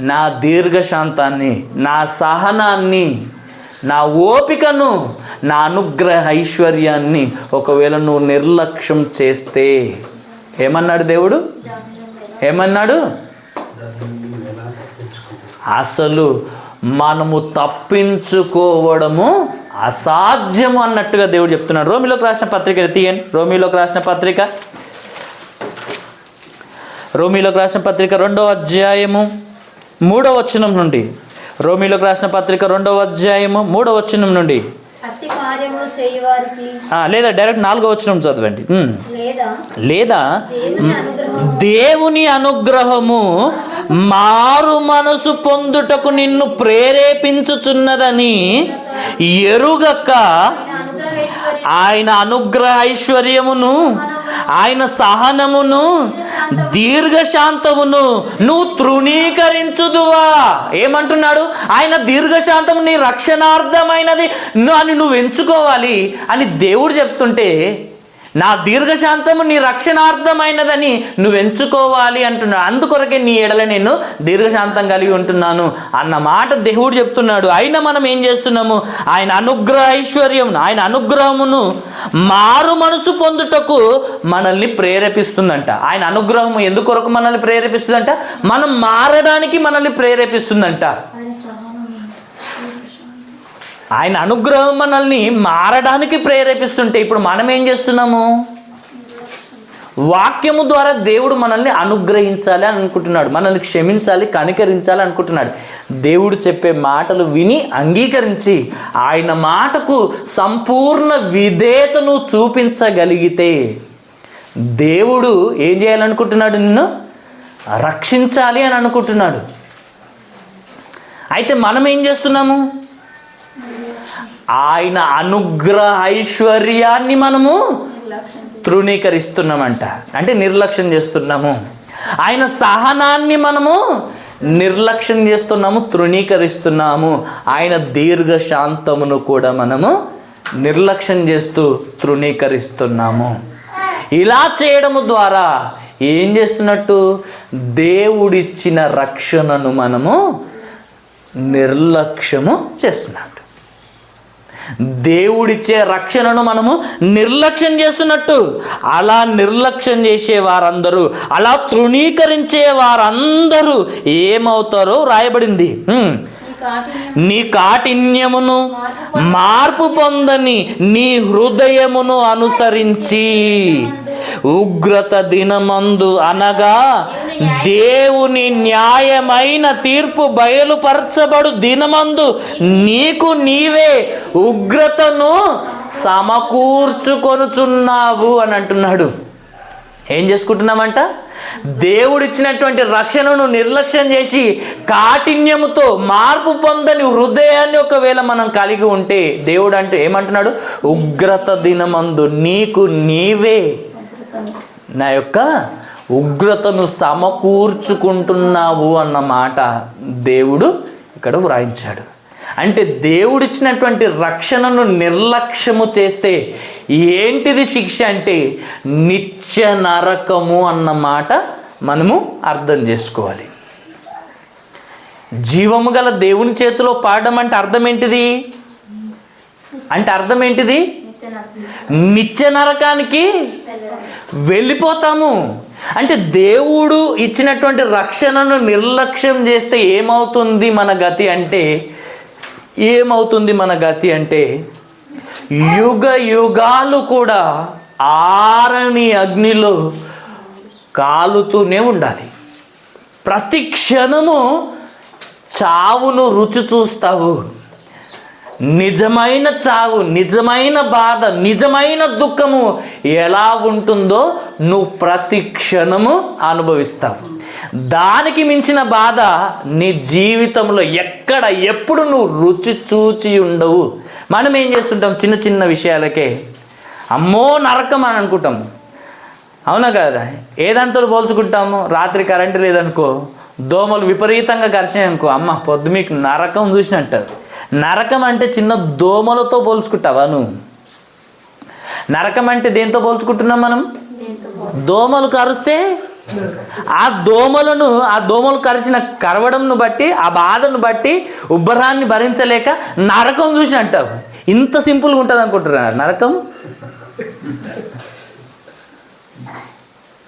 నా దీర్ఘశాంతాన్ని, నా సహనాన్ని, నా ఓపికను, నా అనుగ్రహ ఐశ్వర్యాన్ని ఒకవేళ నువ్వు నిర్లక్ష్యం చేస్తే ఏమన్నాడు దేవుడు? ఏమన్నాడు? అసలు మనము తప్పించుకోవడము అసాధ్యము అన్నట్టుగా దేవుడు చెప్తున్నాడు. రోమిలోకి రాసిన పత్రిక తీయండి. రోమిలోకి రాసిన పత్రిక 2వ అధ్యాయము 3వ వచనం నుండి. రోమిలోకి రాసిన పత్రిక 2వ అధ్యాయము 3వ వచనం నుండి. లేదా డైరెక్ట్ 4వ వచనం చదవండి. లేదా దేవుని అనుగ్రహము మారు మనసు పొందుటకు నిన్ను ప్రేరేపించుచున్నదని ఎరుగక ఆయన అనుగ్రహ ఐశ్వర్యమును, ఆయన సహనమును, దీర్ఘశాంతమును నువ్వు తృణీకరించుదువా? ఏమంటున్నాడు? ఆయన దీర్ఘశాంతము నీ రక్షణార్థమైనది అని నువ్వు ఎంచుకోవాలి అని దేవుడు చెప్తుంటే, నా దీర్ఘశాంతము నీ రక్షణార్థమైనదని నువ్వు ఎంచుకోవాలి అంటున్నాడు. అందుకొరకే నీ ఎడల నేను దీర్ఘశాంతం కలిగి ఉంటున్నాను అన్న మాట దేవుడు చెప్తున్నాడు. అయినా మనం ఏం చేస్తున్నాము? ఆయన అనుగ్రహ ఐశ్వర్యం, ఆయన అనుగ్రహమును మారు మనసు పొందుటకు మనల్ని ప్రేరేపిస్తుందంట. ఆయన అనుగ్రహము ఎందుకొరకు మనల్ని ప్రేరేపిస్తుందంట? మనం మారడానికి మనల్ని ప్రేరేపిస్తుందంట. ఆయన అనుగ్రహం మనల్ని మారడానికి ప్రేరేపిస్తుంటే ఇప్పుడు మనం ఏం చేస్తున్నాము? వాక్యము ద్వారా దేవుడు మనల్ని అనుగ్రహించాలి అని అనుకుంటున్నాడు, మనల్ని క్షమించాలి, కనికరించాలి అనుకుంటున్నాడు. దేవుడు చెప్పే మాటలు విని అంగీకరించి ఆయన మాటకు సంపూర్ణ విధేయతను చూపించగలిగితే దేవుడు ఏం చేయాలనుకుంటున్నాడు? నిన్ను రక్షించాలి అని అనుకుంటున్నాడు. అయితే మనం ఏం చేస్తున్నాము? ఆయన అనుగ్రహ ఐశ్వర్యాన్ని మనము తృణీకరిస్తున్నామంట, అంటే నిర్లక్ష్యం చేస్తున్నాము. ఆయన సహనాన్ని మనము నిర్లక్ష్యం చేస్తున్నాము, తృణీకరిస్తున్నాము. ఆయన దీర్ఘశాంతమును కూడా మనము నిర్లక్ష్యం చేస్తూ తృణీకరిస్తున్నాము. ఇలా చేయడము ద్వారా ఏం చేస్తున్నట్టు? దేవుడిచ్చిన రక్షణను మనము నిర్లక్ష్యము చేస్తున్నట్టు. దేవుడిచ్చే రక్షణను మనము నిర్లక్ష్యం చేస్తున్నట్టు. అలా నిర్లక్ష్యం చేసే వారందరూ, అలా తృణీకరించే వారందరూ ఏమవుతారో రాయబడింది. నీ కాఠిన్యమును మార్పు పొందని నీ హృదయమును అనుసరించి ఉగ్రత దినమందు అనగా దేవుని న్యాయమైన తీర్పు బయలుపరచబడు దినమందు నీకు నీవే ఉగ్రతను సమకూర్చుకొనుచున్నావు అని అంటున్నాడు. ఏం చేసుకుంటున్నామంట? దేవుడిచ్చినటువంటి రక్షణను నిర్లక్ష్యం చేసి కాఠిన్యముతో మార్పు పొందని హృదయాన్ని ఒకవేళ మనం కలిగి ఉంటే దేవుడు అంటే ఏమంటున్నాడు? ఉగ్రత దినమందు నీకు నీవే నా యొక్క ఉగ్రతను సమకూర్చుకుంటున్నావు అన్నమాట దేవుడు ఇక్కడ వ్రాయించాడు. అంటే దేవుడిచ్చినటువంటి రక్షణను నిర్లక్ష్యము చేస్తే ఏంటిది శిక్ష అంటే నిత్య నరకము అన్నమాట మనము అర్థం చేసుకోవాలి. జీవము గల దేవుని చేతిలో పాడడం అంటే అర్థం ఏంటిది? నిత్య నరకానికి వెళ్ళిపోతాము. అంటే దేవుడు ఇచ్చినటువంటి రక్షణను నిర్లక్ష్యం చేస్తే ఏమవుతుంది మన గతి అంటే యుగ యుగాలు కూడా ఆరని అగ్నిలో కాలుతూనే ఉండాలి. ప్రతి క్షణము చావును రుచి చూస్తావు. నిజమైన చావు, నిజమైన బాధ, నిజమైన దుఃఖము ఎలా ఉంటుందో నువ్వు ప్రతి క్షణము అనుభవిస్తావు. దానికి మించిన బాధ నీ జీవితంలో ఎక్కడ ఎప్పుడు నువ్వు రుచి చూచి ఉండవు. మనం ఏం చేస్తుంటాం? చిన్న చిన్న విషయాలకే అమ్మో నరకం అని అనుకుంటాం. అవునా కదా? ఏదంతా పోల్చుకుంటాము? రాత్రి కరెంటు లేదనుకో, దోమలు విపరీతంగా కరిచినాయి అనుకో, అమ్మ పొద్దు మీకు నరకం చూసినట్టు. నరకం అంటే చిన్న దోమలతో పోల్చుకుంటావా నువ్వు? నరకం అంటే దేంతో పోల్చుకుంటున్నాం మనం? దోమలు కరిస్తే ఆ దోమలు కరవడంను బట్టి, ఆ బాధను బట్టి ఉబ్బరాన్ని భరించలేక నరకం చూసి అంటావు. ఇంత సింపుల్గా ఉంటుంది అనుకుంటున్నారు నరకం?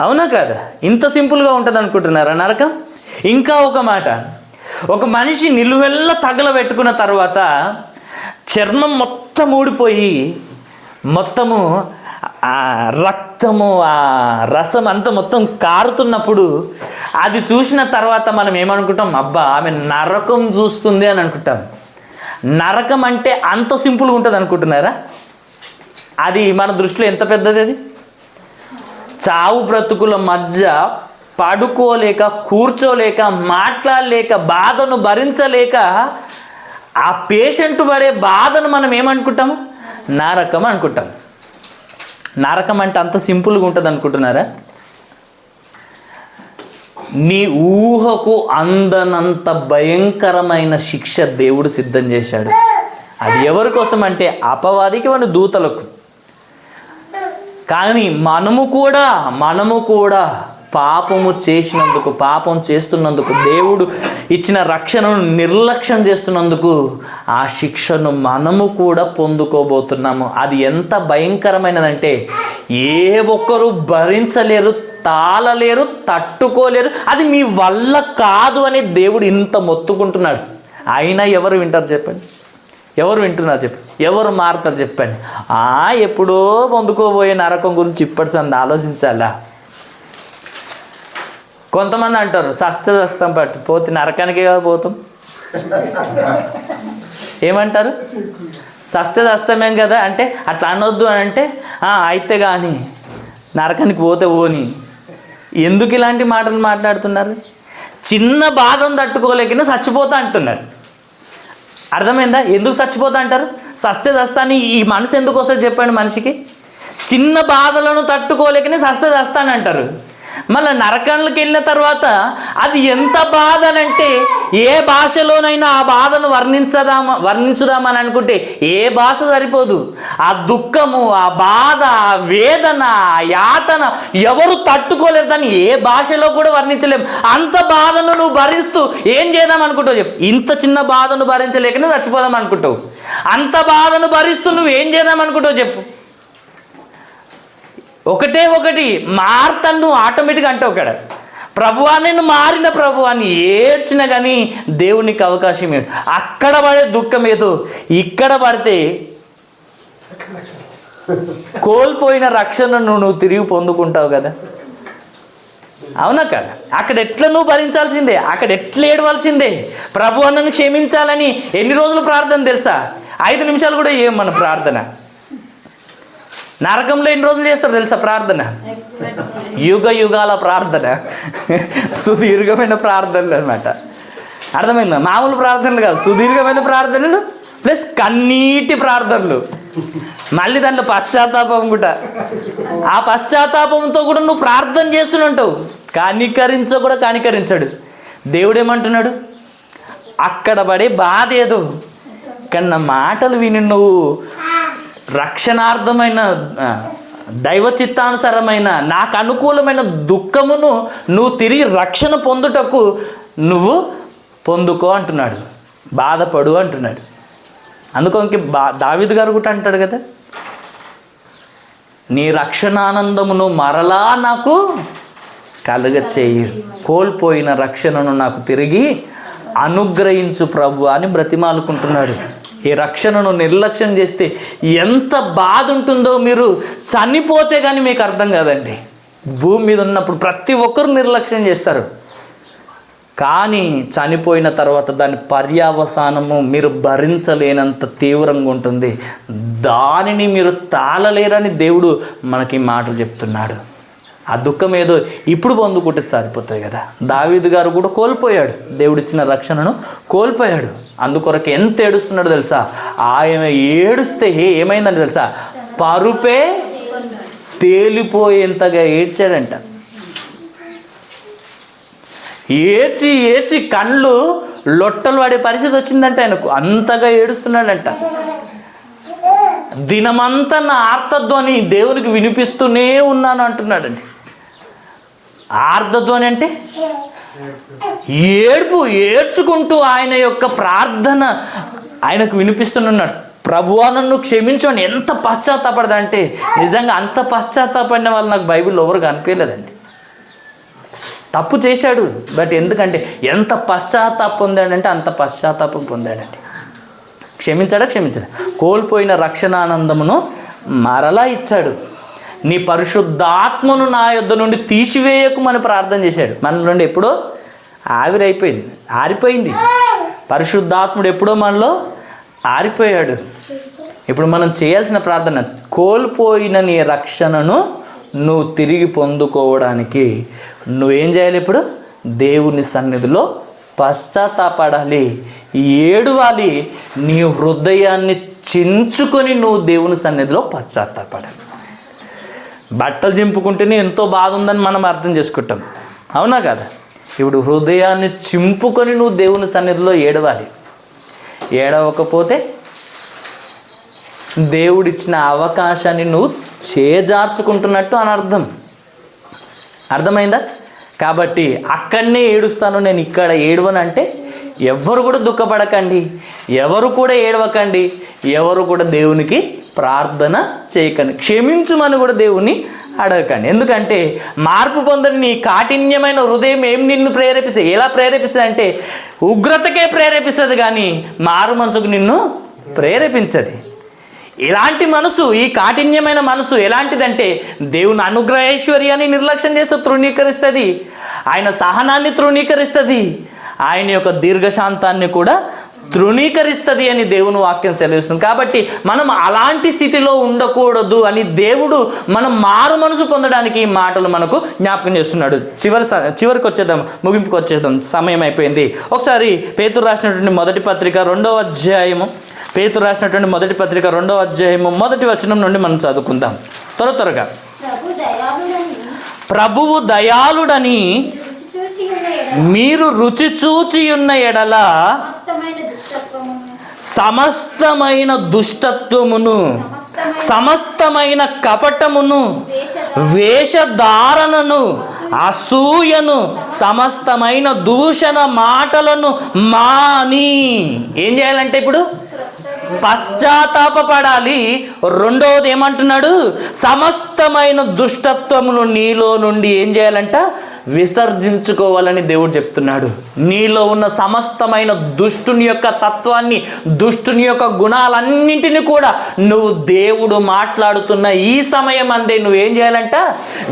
అవునా కదా? ఇంత సింపుల్గా ఉంటుంది అనుకుంటున్నారా నరకం? ఇంకా ఒక మాట, ఒక మనిషి నిలువెల్ల తగలబెట్టుకున్న తర్వాత చర్మం మొత్తం ఊడిపోయి మొత్తము ఆ రక్తము, ఆ రసం అంతా మొత్తం కారుతున్నప్పుడు అది చూసిన తర్వాత మనం ఏమనుకుంటాం? అబ్బా ఆమె నరకం చూస్తుంది అని అనుకుంటాం. నరకం అంటే అంత సింపుల్గా ఉంటుంది అనుకుంటున్నారా? అది మన దృష్టిలో ఎంత పెద్దది? అది చావు బ్రతుకుల మధ్య పడుకోలేక, కూర్చోలేక, మాట్లాడలేక, బాధను భరించలేక ఆ పేషెంట్ పడే బాధను మనం ఏమనుకుంటాము? నరకం అనుకుంటాం. నరకం అంటే అంత సింపుల్గా ఉంటుంది అనుకుంటున్నారా? నీ ఊహకు అందనంత భయంకరమైన శిక్ష దేవుడు సిద్ధం చేశాడు. అది ఎవరి కోసం అంటే అపవాదికి, మన దూతలకు. కానీ మనము కూడా పాపము చేసినందుకు, పాపం చేస్తున్నందుకు, దేవుడు ఇచ్చిన రక్షణను నిర్లక్ష్యం చేస్తున్నందుకు ఆ శిక్షను మనము కూడా పొందుకోబోతున్నాము. అది ఎంత భయంకరమైనదంటే ఏ ఒక్కరు భరించలేరు, తాళలేరు, తట్టుకోలేరు. అది మీ వల్ల కాదు అని దేవుడు ఇంత మొత్తుకుంటున్నాడు. అయినా ఎవరు వింటారు చెప్పండి? ఎవరు వింటున్నారు చెప్పండి? ఎవరు మారుతారు చెప్పండి? ఎప్పుడో పొందుకోబోయే నరకం గురించి ఇప్పటి సంది ఆలోచించాలా? కొంతమంది అంటారు సస్తాం పట్టు పోతే నరకానికే కదా పోతాం. ఏమంటారు? సస్తమేం కదా అంటే అట్లా అనొద్దు అని అంటే అయితే కానీ నరకానికి పోతే పోని. ఎందుకు ఇలాంటి మాటలు మాట్లాడుతున్నారు? చిన్న బాధను తట్టుకోలేకనే చచ్చిపోతా అంటున్నారు. అర్థమైందా? ఎందుకు చచ్చిపోతా అంటారు? సస్తాని ఈ మనసు ఎందుకు వస్తుంది చెప్పండి మనిషికి? చిన్న బాధలను తట్టుకోలేకనే సస్తాని అంటారు. మళ్ళీ నరకంలోకి వెళ్ళిన తర్వాత అది ఎంత బాధ అనంటే ఏ భాషలోనైనా ఆ బాధను వర్ణించుదామని అనుకుంటే ఏ భాష సరిపోదు. ఆ దుఃఖము, ఆ బాధ, ఆ వేదన, ఆ యాతన ఎవరు తట్టుకోలేరు. దాన్ని ఏ భాషలో కూడా వర్ణించలేము. అంత బాధను నువ్వు భరిస్తూ ఏం చేద్దాం అనుకుంటావు చెప్పు? ఇంత చిన్న బాధను భరించలేకనే చచ్చిపోదాం అనుకుంటావు. అంత బాధను భరిస్తూ నువ్వు ఏం చేద్దాం అనుకుంటావు చెప్పు? ఒకటి మారుతాను నువ్వు ఆటోమేటిక్గా అంటావు. ఇక్కడ ప్రభువా నేను మారిన ప్రభు అని ఏడ్చినా కానీ దేవునికి అవకాశం ఏడు. అక్కడ పడే దుఃఖం ఏదో ఇక్కడ పడితే కోల్పోయిన రక్షణను నువ్వు తిరిగి పొందుకుంటావు కదా. అవునా కదా? అక్కడ ఎట్లా నువ్వు భరించాల్సిందే, అక్కడ ఎట్లా ఏడవలసిందే. ప్రభు నన్ను క్షమించాలని ఎన్ని రోజులు ప్రార్థన తెలుసా? 5 నిమిషాలు కూడా ఏం మన ప్రార్థన. నరకంలో ఎన్ని రోజులు చేస్తారు తెలుసా ప్రార్థన? యుగ యుగాల ప్రార్థన, సుదీర్ఘమైన ప్రార్థనలు అనమాట. అర్థమైందా? మామూలు ప్రార్థనలు కాదు, సుదీర్ఘమైన ప్రార్థనలు ప్లస్ కన్నీటి ప్రార్థనలు. మళ్ళీ దాంట్లో పశ్చాత్తాపం కూడా. ఆ పశ్చాత్తాపంతో కూడా నువ్వు ప్రార్థన చేస్తుంటావు. కూడా కనికరించాడు. దేవుడు ఏమంటున్నాడు? అక్కడ పడే బాధ ఏదో కానీ నా మాటలు విని నువ్వు రక్షణార్థమైన దైవ చిత్తానుసారమైన నాకు అనుకూలమైన దుఃఖమును నువ్వు తిరిగి రక్షణ పొందుటకు నువ్వు పొందుకో అంటున్నాడు. బాధపడు అంటున్నాడు. అందుకోనికి దావీదు గారు కూడా అంటాడు కదా, నీ రక్షణానందమును మరలా నాకు కలుగచేయి, కోల్పోయిన రక్షణను నాకు తిరిగి అనుగ్రహించు ప్రభు అని బ్రతిమాలుకుంటున్నాడు. ఈ రక్షణను నిర్లక్ష్యం చేస్తే ఎంత బాధ ఉంటుందో మీరు చనిపోతే కానీ మీకు అర్థం కాదండి. భూమి మీద ఉన్నప్పుడు ప్రతి ఒక్కరు నిర్లక్ష్యం చేస్తారు, కానీ చనిపోయిన తర్వాత దాని పర్యావసానము మీరు భరించలేనంత తీవ్రంగా ఉంటుంది. దానిని మీరు తాళలేరని దేవుడు మనకి మాటలు చెప్తున్నాడు. ఆ దుఃఖం ఏదో ఇప్పుడు పొందుకుంటే సరిపోతాయి కదా. దావీదు గారు కూడా కోల్పోయాడు, దేవుడిచ్చిన రక్షణను కోల్పోయాడు. అందుకొరకు ఎంత ఏడుస్తున్నాడు తెలుసా? ఆయన ఏడుస్తే ఏమైందంటే తెలుసా? పరుపే తేలిపోయేంతగా ఏడ్చాడంట. ఏడ్చి ఏడ్చి కళ్ళు లొట్టలు పడే పరిస్థితి వచ్చిందంట ఆయనకు. అంతగా ఏడుస్తున్నాడంట. దినమంతా నా ఆర్తధ్వని దేవునికి వినిపిస్తూనే ఉన్నాను అంటున్నాడండి. ఆర్తధ్వని అంటే ఏడుపు, ఏడ్చుకుంటూ ఆయన యొక్క ప్రార్థన ఆయనకు వినిపిస్తున్నాడు. ప్రభువా నన్ను క్షమించండి. ఎంత పశ్చాత్తాపడదంటే నిజంగా అంత పశ్చాత్తాపడిన వాళ్ళు నాకు బైబిల్లో ఎవరు కనిపించలేదండి. తప్పు చేశాడు, బట్ ఎందుకంటే ఎంత పశ్చాత్తాపం పొందాడంటే అంత పశ్చాత్తాపం పొందాడండి. క్షమించాడా? కోల్పోయిన రక్షణానందమును మరలా ఇచ్చాడు. నీ పరిశుద్ధాత్మను నా యొద్ద నుండి తీసివేయకుమని ప్రార్థన చేశాడు. మన నుండి ఎప్పుడో ఆరిపోయింది. పరిశుద్ధాత్ముడు ఎప్పుడో మనలో ఆరిపోయాడు. ఇప్పుడు మనం చేయాల్సిన ప్రార్థన, కోల్పోయిన నీ రక్షణను నువ్వు తిరిగి పొందుకోవడానికి నువ్వేం చేయాలి? ఇప్పుడు దేవుని సన్నిధిలో పశ్చాత్తాపడాలి, ఏడవాలి. నీ హృదయాన్ని చించుకొని నువ్వు దేవుని సన్నిధిలో పశ్చాత్తాపడాలి. బట్టలు చింపుకుంటేనే ఎంతో బాధ ఉందని మనం అర్థం చేసుకుంటాం, అవునా కదా? ఇప్పుడు హృదయాన్ని చింపుకొని నువ్వు దేవుని సన్నిధిలో ఏడవాలి. ఏడవకపోతే దేవుడిచ్చిన అవకాశాన్ని నువ్వు చేజార్చుకుంటున్నట్టు అని అర్థం. అర్థమైందా? కాబట్టి అక్కడనే ఏడుస్తాను, నేను ఇక్కడ ఏడవనంటే ఎవరు కూడా దుఃఖపడకండి, ఎవరు కూడా ఏడవకండి, ఎవరు కూడా దేవునికి ప్రార్థన చేయకండి, క్షమించుమని కూడా దేవుని అడగకండి. ఎందుకంటే మార్పు పొందని నీ కాఠిన్యమైన హృదయం ఏం నిన్ను ప్రేరేపిస్తుంది? ఎలా ప్రేరేపిస్తుంది అంటే ఉగ్రతకే ప్రేరేపిస్తుంది, కానీ మారు మనసుకు నిన్ను ప్రేరేపించదు. ఇలాంటి మనసు, ఈ కాఠిన్యమైన మనసు ఎలాంటిదంటే దేవుని అనుగ్రహేశ్వర్యాన్ని నిర్లక్ష్యం చేస్తూ తృణీకరిస్తుంది, ఆయన సహనాన్ని తృణీకరిస్తుంది, ఆయన యొక్క దీర్ఘశాంతాన్ని కూడా తృణీకరిస్తుంది అని దేవుని వాక్యం సెలవిస్తుంది. కాబట్టి మనం అలాంటి స్థితిలో ఉండకూడదు అని దేవుడు మనం మారు మనసు పొందడానికి ఈ మాటలు మనకు జ్ఞాపకం చేస్తున్నాడు. చివరికి వచ్చేద్దాం, ముగింపుకి వచ్చేద్దాం, సమయం అయిపోయింది. ఒకసారి పేతురు రాసినటువంటి మొదటి పత్రిక 2వ అధ్యాయము, పేతురు రాసినటువంటి మొదటి పత్రిక 2వ అధ్యాయము 1వ వచనం నుండి మనం చదువుకుందాం త్వరగా. ప్రభువు దయాళుడని మీరు రుచి చూచి ఉన్న ఎడల సమస్తమైన దుష్టత్వమును, సమస్తమైన కపటమును, వేషధారణను, అసూయను, సమస్తమైన దూషణ మాటలను మాని ఏం చేయాలంటే ఇప్పుడు పశ్చాత్తాపపడాలి. రెండవది ఏమంటున్నాడు? సమస్తమైన దుష్టత్వమును నీలో నుండి ఏం చేయాలంట? విసర్జించుకోవాలని దేవుడు చెప్తున్నాడు. నీలో ఉన్న సమస్తమైన దుష్టుని యొక్క తత్వాన్ని, దుష్టుని యొక్క గుణాలన్నింటినీ కూడా నువ్వు దేవుడు మాట్లాడుతున్న ఈ సమయం అందే నువ్వేం చేయాలంట?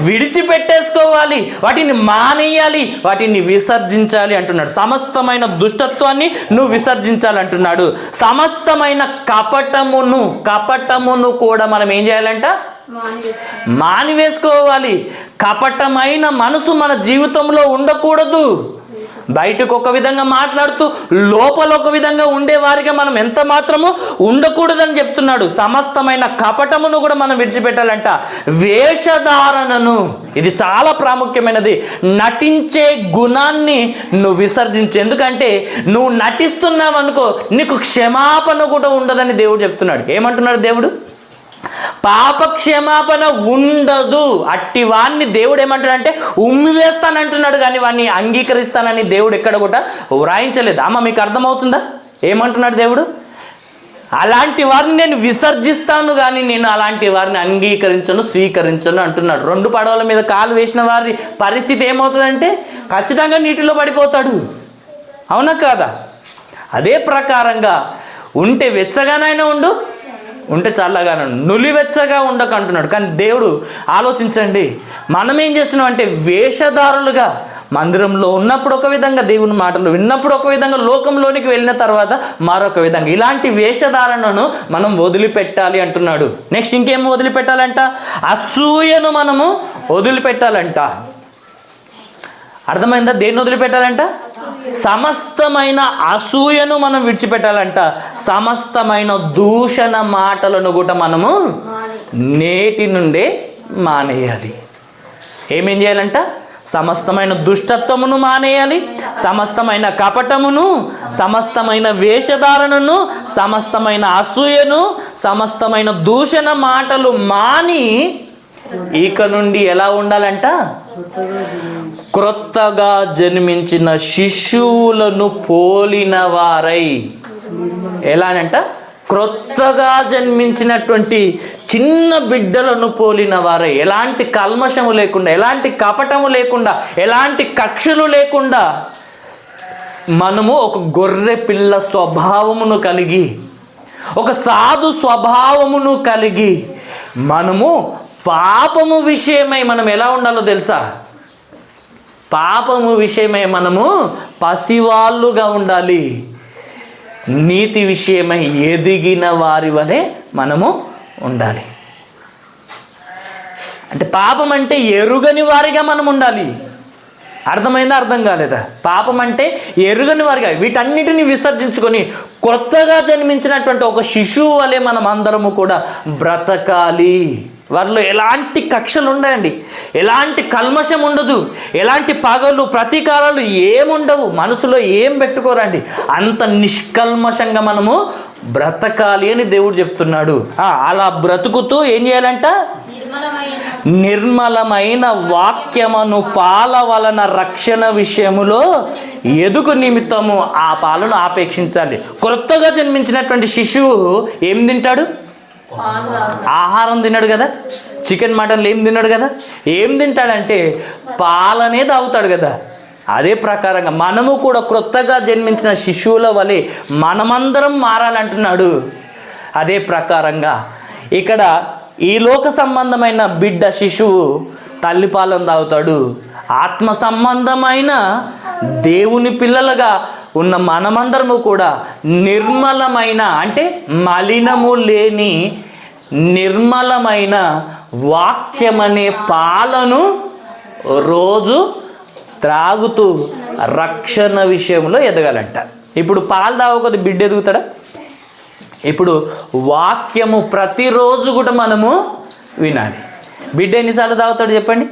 విడిచిపెట్టేసుకోవాలి, వాటిని మానేయాలి, వాటిని విసర్జించాలి అంటున్నాడు. సమస్తమైన దుష్టత్వాన్ని నువ్వు విసర్జించాలి అంటున్నాడు. సమస్తమైన కపటమును కూడా మనం ఏం చేయాలంట? మానివేసుకోవాలి. కపటమైన మనసు మన జీవితంలో ఉండకూడదు. బయటకు ఒక విధంగా మాట్లాడుతూ లోపల ఒక విధంగా ఉండేవారిగా మనం ఎంత మాత్రము ఉండకూడదని చెప్తున్నాడు. సమస్తమైన కపటమును కూడా మనం విడిచిపెట్టాలంట. వేషధారణను, ఇది చాలా ప్రాముఖ్యమైనది. నటించే గుణాన్ని నువ్వు విసర్జించు. ఎందుకంటే నువ్వు నటిస్తున్నావు అనుకో, నీకు క్షమాపణ కూడా ఉండదని దేవుడు చెప్తున్నాడు. ఏమంటున్నాడు దేవుడు? పాప క్షమాపణ ఉండదు. అట్టి వాణ్ణి దేవుడు ఏమంటాడంటే ఉమ్మివేస్తానంటున్నాడు, కానీ వాడిని అంగీకరిస్తానని దేవుడు ఎక్కడ కూడా వ్రాయించలేదు. అమ్మ, మీకు అర్థమవుతుందా ఏమంటున్నాడు దేవుడు? అలాంటి వారిని నేను విసర్జిస్తాను, కానీ నేను అలాంటి వారిని అంగీకరించను, స్వీకరించను అంటున్నాడు. 2 పడవల మీద కాలు వేసిన వారి పరిస్థితి ఏమవుతుందంటే ఖచ్చితంగా నీటిలో పడిపోతాడు. అవునా కాదా? అదే ప్రకారంగా ఉంటే వెచ్చగానైనా ఉండు, ఉంటే చల్లగానే నులివెచ్చగా ఉండక అంటున్నాడు. కానీ దేవుడు ఆలోచించండి, మనం ఏం చేస్తున్నాం అంటే వేషధారులుగా మందిరంలో ఉన్నప్పుడు ఒక విధంగా, దేవుని మాటలు విన్నప్పుడు ఒక విధంగా, లోకంలోనికి వెళ్ళిన తర్వాత మరొక విధంగా. ఇలాంటి వేషధారణను మనం వదిలిపెట్టాలి అంటున్నాడు. నెక్స్ట్ ఇంకేం వదిలిపెట్టాలంట? అసూయను మనము వదిలిపెట్టాలంట. అర్థమైందా? దేన్ని వదిలిపెట్టాలంట? సమస్తమైన అసూయను మనం విడిచిపెట్టాలంట. సమస్తమైన దూషణ మాటలను కూడా మనము నేటి నుండే మానేయాలి. ఏమేం చేయాలంట? సమస్తమైన దుష్టత్వమును మానేయాలి, సమస్తమైన కపటమును, సమస్తమైన వేషధారణను, సమస్తమైన అసూయను, సమస్తమైన దూషణ మాటలు మాని ఇక నుండి ఎలా ఉండాలంట? క్రొత్తగా జన్మించిన శిశువులను పోలిన వారై. ఎలానంట? క్రొత్తగా జన్మించినటువంటి చిన్న బిడ్డలను పోలిన వారై. ఎలాంటి కల్మషము లేకుండా, ఎలాంటి కపటము లేకుండా, ఎలాంటి కక్షలు లేకుండా మనము ఒక గొర్రె పిల్ల స్వభావమును కలిగి, ఒక సాధు స్వభావమును కలిగి మనము పాపము విషయమై మనం ఎలా ఉండాలో తెలుసా? పాపము విషయమై మనము పసివాళ్ళుగా ఉండాలి. నీతి విషయమై ఎదిగిన వారి వలె మనము ఉండాలి. అంటే పాపం అంటే ఎరుగని వారిగా మనం ఉండాలి. అర్థమైందా? అర్థం కాలేదా? పాపం అంటే ఎరుగని వారిగా, వీటన్నిటిని విసర్జించుకొని కొత్తగా జన్మించినటువంటి ఒక శిశువు వలె మనం అందరము కూడా బ్రతకాలి. వారిలో ఎలాంటి కక్షలు ఉండయండి, ఎలాంటి కల్మషం ఉండదు, ఎలాంటి పగలు ప్రతీకారాలు ఏముండవు, మనసులో ఏం పెట్టుకోరండి. అంత నిష్కల్మషంగా మనము బ్రతకాలి అని దేవుడు చెప్తున్నాడు. అలా బ్రతుకుతూ ఏం చేయాలంట? నిర్మలమైన వాక్యమును పాల వలన రక్షణ విషయములో ఎదుగు నిమిత్తము ఆ పాలను ఆపేక్షించాలి. కొత్తగా జన్మించినటువంటి శిశువు ఏం తింటాడు? ఆహారం తిన్నాడు కదా, చికెన్ మటన్లు ఏం తిన్నాడు కదా, ఏం తింటాడంటే పాలనే తాగుతాడు కదా. అదే ప్రకారంగా మనము కూడా క్రొత్తగా జన్మించిన శిశువుల వలె మనమందరం మారాలంటున్నాడు. అదే ప్రకారంగా ఇక్కడ ఈ లోక సంబంధమైన బిడ్డ శిశువు తల్లిపాలను తాగుతాడు. ఆత్మ సంబంధమైన దేవుని పిల్లలుగా ఉన్న మనమందరము కూడా నిర్మలమైన, అంటే మలినము లేని నిర్మలమైన వాక్యమనే పాలను రోజు త్రాగుతూ రక్షణ విషయంలో ఎదగాలంట. ఇప్పుడు పాలు తాగకపోతే బిడ్డ ఎదుగుతాడా? ఇప్పుడు వాక్యము ప్రతిరోజు కూడా మనము వినాలి. బిడ్డ ఎన్నిసార్లు తాగుతాడు చెప్పండి?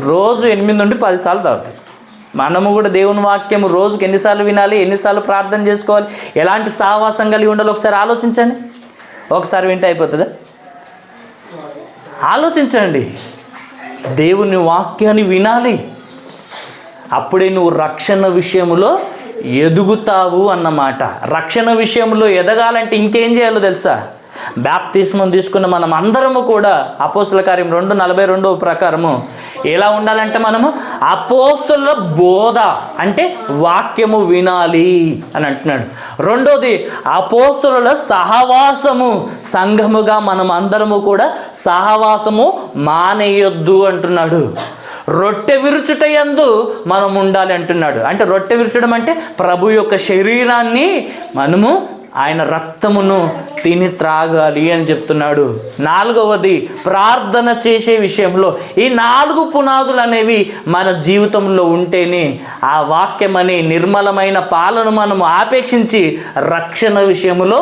రోజు 8 నుండి 10 సార్లు తాగుతాడు. మనము కూడా దేవుని వాక్యము రోజుకి ఎన్నిసార్లు వినాలి, ఎన్నిసార్లు ప్రార్థన చేసుకోవాలి, ఎలాంటి సావాసం కలిగి ఉండాలి ఒకసారి ఆలోచించండి. ఒకసారి వింటే అయిపోతుందా? ఆలోచించండి. దేవుని వాక్యాన్ని వినాలి, అప్పుడే నువ్వు రక్షణ విషయంలో ఎదుగుతావు అన్నమాట. రక్షణ విషయంలో ఎదగాలంటే ఇంకేం చేయాలో తెలుసా? బాప్తిస్మం తీసుకున్న మనం అందరము కూడా అపోస్తల కార్యం 2:42 ప్రకారము ఎలా ఉండాలంటే మనము అపోస్తలుల బోధ అంటే వాక్యము వినాలి అని అంటున్నాడు. రెండోది అపోస్తలుల సహవాసము, సంఘముగా మనం అందరము కూడా సహవాసము మానేయొద్దు అంటున్నాడు. రొట్టె విరుచుట యందు మనం ఉండాలి అంటున్నాడు. అంటే రొట్టె విరుచడం అంటే ప్రభు యొక్క శరీరాన్ని మనము ఆయన రక్తమును తిని త్రాగాలి అని చెప్తున్నాడు. నాలుగవది ప్రార్థన చేసే విషయంలో ఈ 4 పునాదులు అనేవి మన జీవితంలో ఉంటేనే ఆ వాక్యం అనే నిర్మలమైన పాలను మనము ఆపేక్షించి రక్షణ విషయంలో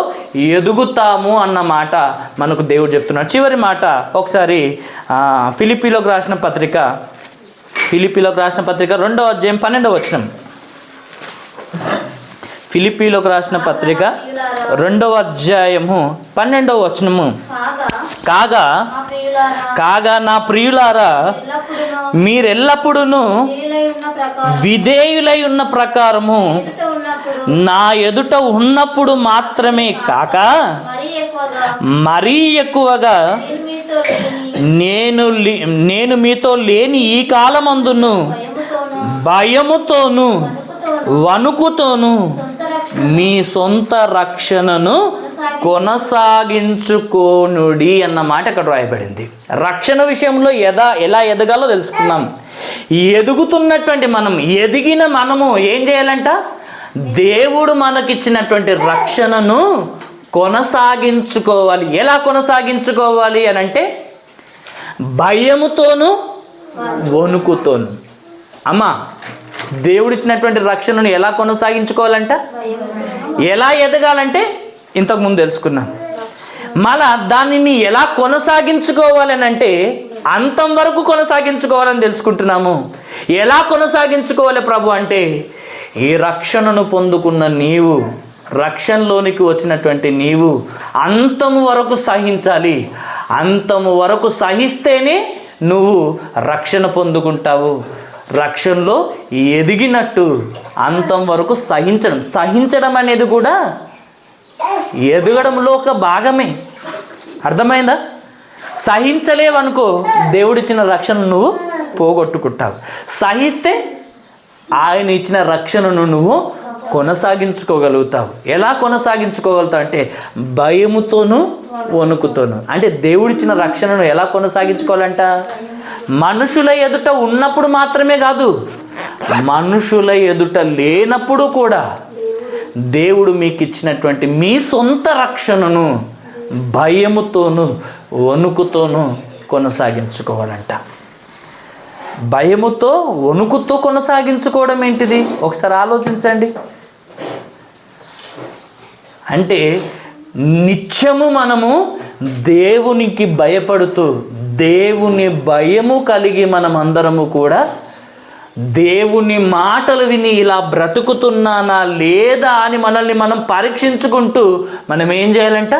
ఎదుగుతాము అన్న మాట మనకు దేవుడు చెప్తున్నాడు. చివరి మాట ఒకసారి ఫిలిప్పీలోకి రాసిన పత్రిక 2వ అధ్యాయం 12వ వచనం. ఫిలిప్పీలోకి రాసిన పత్రిక 2వ అధ్యాయము 12వ వచనము. కాగా నా ప్రియులారా మీరెల్లప్పుడూ విధేయులై ఉన్న ప్రకారము నా ఎదుట ఉన్నప్పుడు మాత్రమే కాక మరీ ఎక్కువగా నేను మీతో లేని ఈ కాలమందును భయముతోను వణుకుతోను మీ సొంత రక్షణను కొనసాగించుకోనుడి అన్న మాట ఇక్కడ రాయబడింది. రక్షణ విషయంలో ఎలా ఎదగాలో తెలుసుకుందాం. ఎదుగుతున్నటువంటి ఎదిగిన మనము ఏం చేయాలంట? దేవుడు మనకిచ్చినటువంటి రక్షణను కొనసాగించుకోవాలి. ఎలా కొనసాగించుకోవాలి అని అంటే భయముతోను వణుకుతోను. అమ్మా, దేవుడిచ్చినటువంటి రక్షణను ఎలా కొనసాగించుకోవాలంట? ఎలా ఎదగాలంటే ఇంతకుముందు తెలుసుకున్నాం. మళ్ళా దానిని ఎలా కొనసాగించుకోవాలని అంటే అంతం వరకు కొనసాగించుకోవాలని తెలుసుకుంటున్నాము. ఎలా కొనసాగించుకోవాలి ప్రభు అంటే ఈ రక్షణను పొందుకున్న నీవు, రక్షణలోనికి వచ్చినటువంటి నీవు అంతము వరకు సహించాలి. అంతము వరకు సహిస్తేనే నువ్వు రక్షణ పొందుకుంటావు. రక్షణలో ఎదిగినట్టు అంతం వరకు సహించడం అనేది కూడా ఎదగడంలో ఒక భాగమే. అర్థమైందా? సహించలేవనుకో దేవుడిచ్చిన రక్షణ నువ్వు పోగొట్టుకుంటావు. సహిస్తే ఆయన ఇచ్చిన రక్షణను నువ్వు కొనసాగించుకోగలుగుతావు. ఎలా కొనసాగించుకోగలుగుతావు అంటే భయముతోనూ వణుకుతోను. అంటే దేవుడిచ్చిన రక్షణను ఎలా కొనసాగించుకోవాలంట? మనుషుల ఎదుట ఉన్నప్పుడు మాత్రమే కాదు, మనుషుల ఎదుట లేనప్పుడు కూడా దేవుడు మీకు ఇచ్చినటువంటి మీ సొంత రక్షణను భయముతోనూ వణుకుతోనూ కొనసాగించుకోవాలంట. భయముతో వణుకుతో కొనసాగించుకోవడం ఏంటిది? ఒకసారి ఆలోచించండి. అంటే నిత్యము మనము దేవునికి భయపడుతూ దేవుని భయము కలిగి మనమందరము కూడా దేవుని మాటలు విని ఇలా బ్రతుకుతున్నానా లేదా అని మనల్ని మనం పరీక్షించుకుంటూ మనం ఏం చేయాలంట?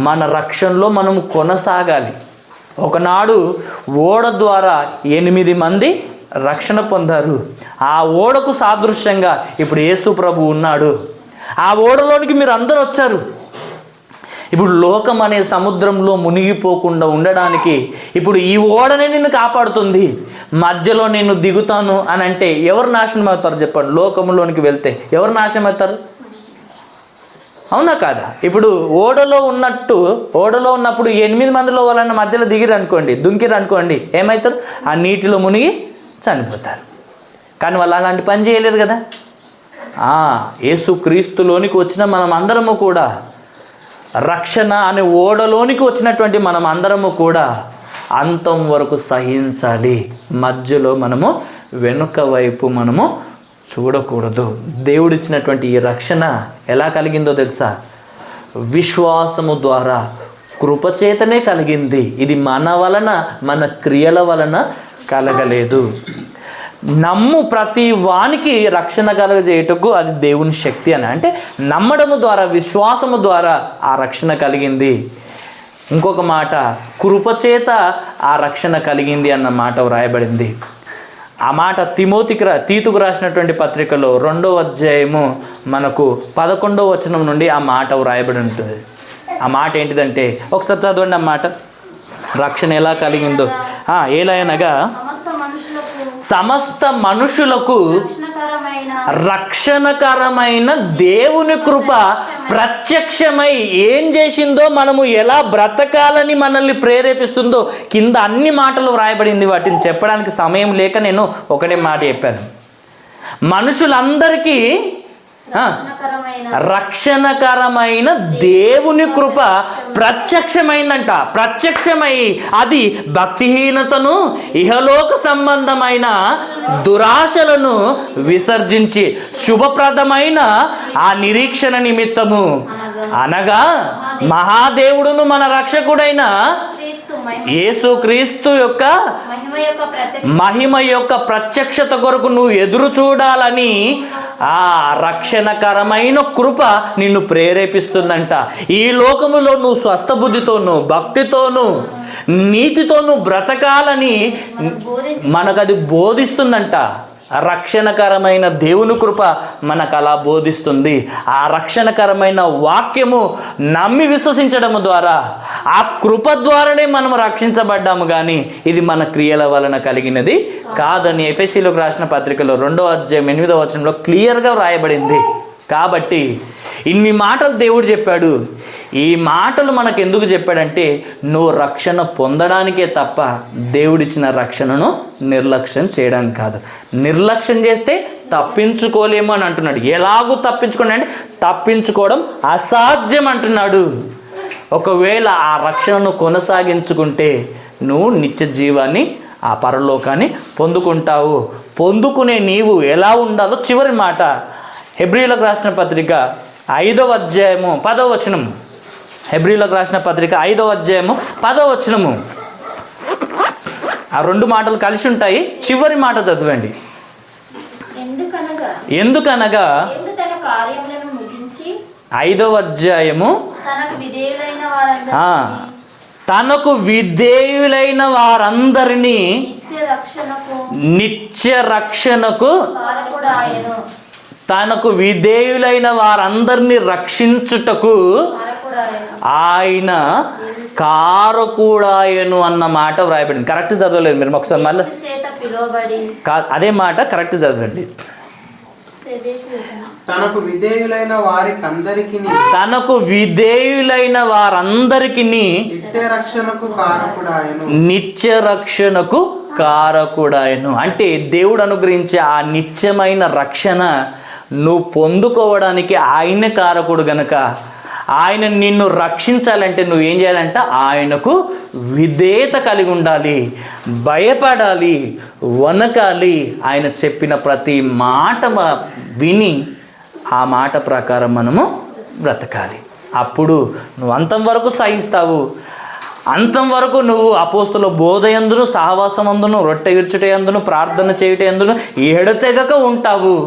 మన రక్షణలో మనం కొనసాగాలి. ఒకనాడు ఓడ ద్వారా 8 మంది రక్షణ పొందారు. ఆ ఓడకు సాదృశ్యంగా ఇప్పుడు యేసు ప్రభు ఉన్నాడు. ఆ ఓడలోనికి మీరు అందరూ వచ్చారు. ఇప్పుడు లోకం అనే సముద్రంలో మునిగిపోకుండా ఉండడానికి ఇప్పుడు ఈ ఓడనే నిన్ను కాపాడుతుంది. మధ్యలో నేను దిగుతాను అని అంటే ఎవరు నాశనం అవుతారు చెప్పండి? లోకంలోనికి వెళ్తే ఎవరు నాశనం అవుతారు? అవునా కాదా? ఇప్పుడు ఓడలో ఉన్నప్పుడు 8 మందిలో వాళ్ళన్న మధ్యలో దుంకిరు అనుకోండి, ఏమవుతారు? ఆ నీటిలో మునిగి చనిపోతారు. కానీ వాళ్ళు అలాంటి పని చేయలేరు కదా. యేసు క్రీస్తులోనికి వచ్చిన మనం అందరము కూడా, రక్షణ అనే ఓడలోనికి వచ్చినటువంటి మనం అందరము కూడా అంతం వరకు సహించాలి. మధ్యలో మనము వెనుక వైపు మనము చూడకూడదు. దేవుడిచ్చినటువంటి ఈ రక్షణ ఎలా కలిగిందో తెలుసా? విశ్వాసము ద్వారా కృపచేతనే కలిగింది. ఇది మన వలన, మన క్రియల వలన కలగలేదు. నమ్ము ప్రతి వానికి రక్షణ కలగజేయటకు అది దేవుని శక్తి అని. అంటే నమ్మడము ద్వారా, విశ్వాసము ద్వారా ఆ రక్షణ కలిగింది. ఇంకొక మాట, కృపచేత ఆ రక్షణ కలిగింది అన్న మాట వ్రాయబడింది. ఆ మాట తీతుకు రాసినటువంటి పత్రికలో 2వ అధ్యాయము మనకు 11వ వచనం నుండి ఆ మాట వ్రాయబడి ఉంటుంది. ఆ మాట ఏంటిదంటే ఒకసారి చదవండి. ఆ మాట రక్షణ ఎలా కలిగిందో. ఎలా అనగా సమస్త మనుషులకు రక్షణకరమైన దేవుని కృప ప్రత్యక్షమై ఏం చేసిందో, మనము ఎలా బ్రతకాలని మనల్ని ప్రేరేపిస్తుందో కింద అన్ని మాటలు వ్రాయబడింది. వాటిని చెప్పడానికి సమయం లేక నేను ఒకటే మాట చెప్పాను. మనుషులందరికీ రక్షణకరమైన దేవుని కృప ప్రత్యక్షమైందంట. ప్రత్యక్షమై అది భక్తిహీనతను, ఇహలోక సంబంధమైన దురాశలను విసర్జించి శుభప్రదమైన ఆ నిరీక్షణ నిమిత్తము, అనగా మహాదేవుడును మన రక్షకుడైన యేసుక్రీస్తు యొక్క మహిమ యొక్క ప్రత్యక్షత కొరకు నువ్వు ఎదురు చూడాలని ఆ రక్షణకరమైన కృప నిన్ను ప్రేరేపిస్తుందంట. ఈ లోకములో నువ్వు స్వస్థ బుద్ధితోనూ, భక్తితోనూ, నీతితోనూ బ్రతకాలని మనకు అది బోధిస్తుందంట. రక్షణకరమైన దేవుని కృప మనకు అలా బోధిస్తుంది. ఆ రక్షణకరమైన వాక్యము నమ్మి విశ్వసించడం ద్వారా, ఆ కృప ద్వారానే మనం రక్షించబడ్డాము, కానీ ఇది మన క్రియల వలన కలిగినది కాదని ఎఫెసీయులకు రాసిన పత్రికలో 2వ అధ్యాయం 8వ వచనంలో క్లియర్గా వ్రాయబడింది. కాబట్టి ఇన్ని మాటలు దేవుడు చెప్పాడు. ఈ మాటలు మనకు ఎందుకు చెప్పాడంటే, నువ్వు రక్షణ పొందడానికే తప్ప దేవుడిచ్చిన రక్షణను నిర్లక్ష్యం చేయడానికి కాదు. నిర్లక్ష్యం చేస్తే తప్పించుకోలేము అని అంటున్నాడు. ఎలాగూ తప్పించుకోండి అంటే తప్పించుకోవడం అసాధ్యం అంటున్నాడు. ఒకవేళ ఆ రక్షణను కొనసాగించుకుంటే నువ్వు నిత్య జీవాన్ని, ఆ పరలోకాన్ని పొందుకుంటావు. పొందుకునే నీవు ఎలా ఉండాలో చివరి మాట హెబ్రీయులకు రాసిన పత్రిక 5వ అధ్యాయము 10వ వచనము. హెబ్రీయులకు రాసిన పత్రిక 5వ అధ్యాయము 10వ వచనము. ఆ రెండు మాటలు కలిసి ఉంటాయి. చివరి మాట చదవండి. ఎందుకనగా 5వ అధ్యాయము తనకు విధేయులైన వారందరినీ నిత్య రక్షణకు, తనకు విధేయులైన వారందరినీ రక్షించుటకు ఆయన కారకుడాయను అన్న మాట వ్రాయబడింది. కరెక్ట్ చదవలేదు మీరు, ఒకసారి మళ్ళీ అదే మాట కరెక్ట్ చదవండి. తనకు విధేయులైన వారికందరికి, తనకు విధేయులైన వారందరికి నిత్య రక్షణకు కారకుడాయను, నిత్య రక్షణకు కారకుడాయను. అంటే దేవుడు అనుగ్రహించే ఆ నిత్యమైన రక్షణ నువ్వు పొందుకోవడానికి ఆయనే కారకుడు గనక, ఆయన నిన్ను రక్షించాలంటే నువ్వేం చేయాలంట, ఆయనకు విధేయత కలిగి ఉండాలి, భయపడాలి, వనకాలి. ఆయన చెప్పిన ప్రతి మాట విని ఆ మాట ప్రకారం మనము బ్రతకాలి. అప్పుడు నువ్వు అంతం వరకు సహిస్తావు. అంతం వరకు నువ్వు అపోస్తుల బోధ యందును, సహవాసమందును, రొట్టె విరుచుట యందును, ప్రార్థన చేయుట యందును ఎడతెగక ఉంటావు.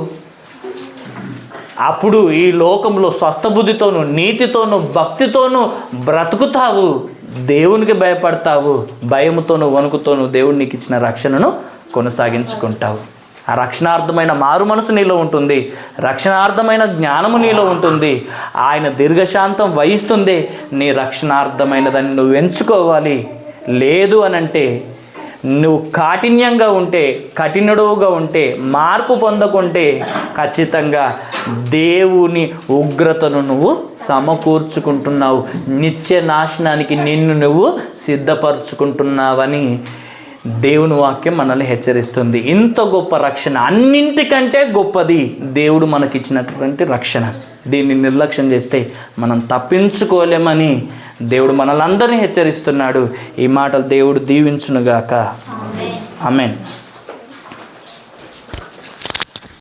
అప్పుడు ఈ లోకంలో స్వస్థ బుద్ధితోనూ, నీతితోనూ, భక్తితోనూ బ్రతుకుతావు. దేవునికి భయపడతావు. భయముతోనూ, వణుకుతోనూ దేవుడు నీకు ఇచ్చిన రక్షణను కొనసాగించుకుంటావు. ఆ రక్షణార్థమైన మారు మనసు నీలో ఉంటుంది. రక్షణార్థమైన జ్ఞానము నీలో ఉంటుంది. ఆయన దీర్ఘశాంతం వహిస్తుంది. నీ రక్షణార్థమైనదని నువ్వు ఎంచుకోవాలి. లేదు అనంటే, నువ్వు కాఠిన్యంగా ఉంటే, కఠినుడుగా ఉంటే, మార్పు పొందకుంటే ఖచ్చితంగా దేవుని ఉగ్రతను నువ్వు సమకూర్చుకుంటున్నావు. నిత్య నాశనానికి నిన్ను నువ్వు సిద్ధపరచుకుంటున్నావని దేవుని వాక్యం మనల్ని హెచ్చరిస్తుంది. ఇంత గొప్ప రక్షణ, అన్నింటికంటే గొప్పది దేవుడు మనకిచ్చినటువంటి రక్షణ. దీన్ని నిర్లక్ష్యం చేస్తే మనం తప్పించుకోలేమని దేవుడు మనల్ని అందరినీ హెచ్చరిస్తున్నాడు. ఈ మాటలు దేవుడు దీవించునుగాక. ఆమేన్.